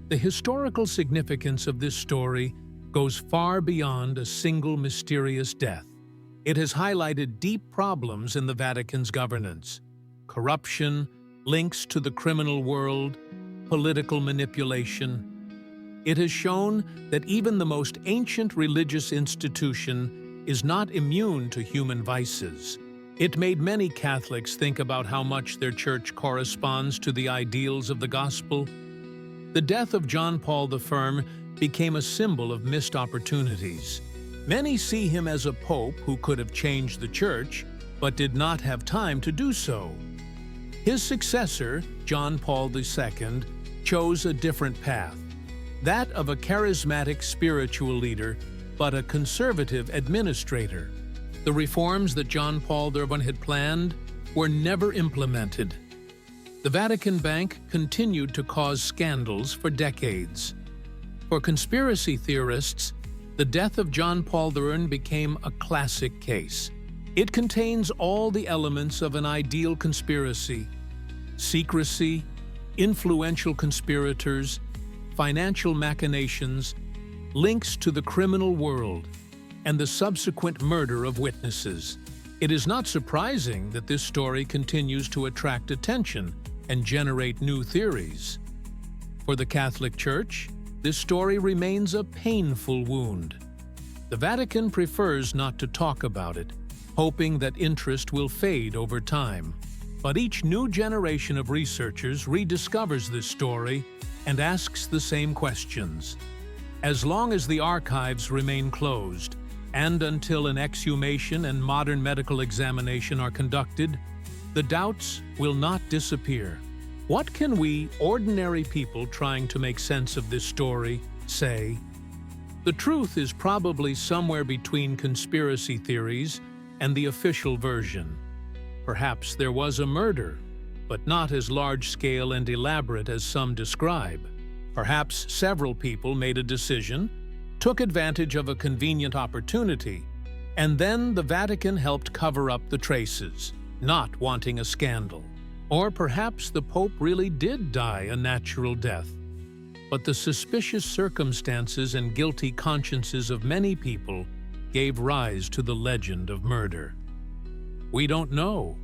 S1: The historical significance of this story goes far beyond a single mysterious death. It has highlighted deep problems in the Vatican's governance: corruption, links to the criminal world, political manipulation. It has shown that even the most ancient religious institution is not immune to human vices. It made many Catholics think about how much their church corresponds to the ideals of the gospel. The death of John Paul I became a symbol of missed opportunities. Many see him as a pope who could have changed the church, but did not have time to do so. His successor, John Paul II, chose a different path, that of a charismatic spiritual leader, but a conservative administrator. The reforms that John Paul I had planned were never implemented. The Vatican Bank continued to cause scandals for decades. For conspiracy theorists, the death of John Paul I became a classic case. It contains all the elements of an ideal conspiracy: secrecy, influential conspirators, financial machinations, links to the criminal world, and the subsequent murder of witnesses. It is not surprising that this story continues to attract attention and generate new theories. For the Catholic Church, this story remains a painful wound. The Vatican prefers not to talk about it, hoping that interest will fade over time. But each new generation of researchers rediscovers this story and asks the same questions. As long as the archives remain closed, and until an exhumation and modern medical examination are conducted, the doubts will not disappear. What can we, ordinary people trying to make sense of this story, say? The truth is probably somewhere between conspiracy theories and the official version. Perhaps there was a murder, but not as large-scale and elaborate as some describe. Perhaps several people made a decision, took advantage of a convenient opportunity, and then the Vatican helped cover up the traces, not wanting a scandal. Or perhaps the Pope really did die a natural death, but the suspicious circumstances and guilty consciences of many people gave rise to the legend of murder. We don't know,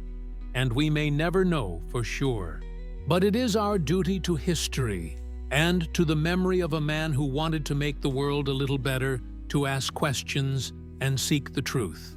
S1: and we may never know for sure. But it is our duty to history and to the memory of a man who wanted to make the world a little better, to ask questions and seek the truth.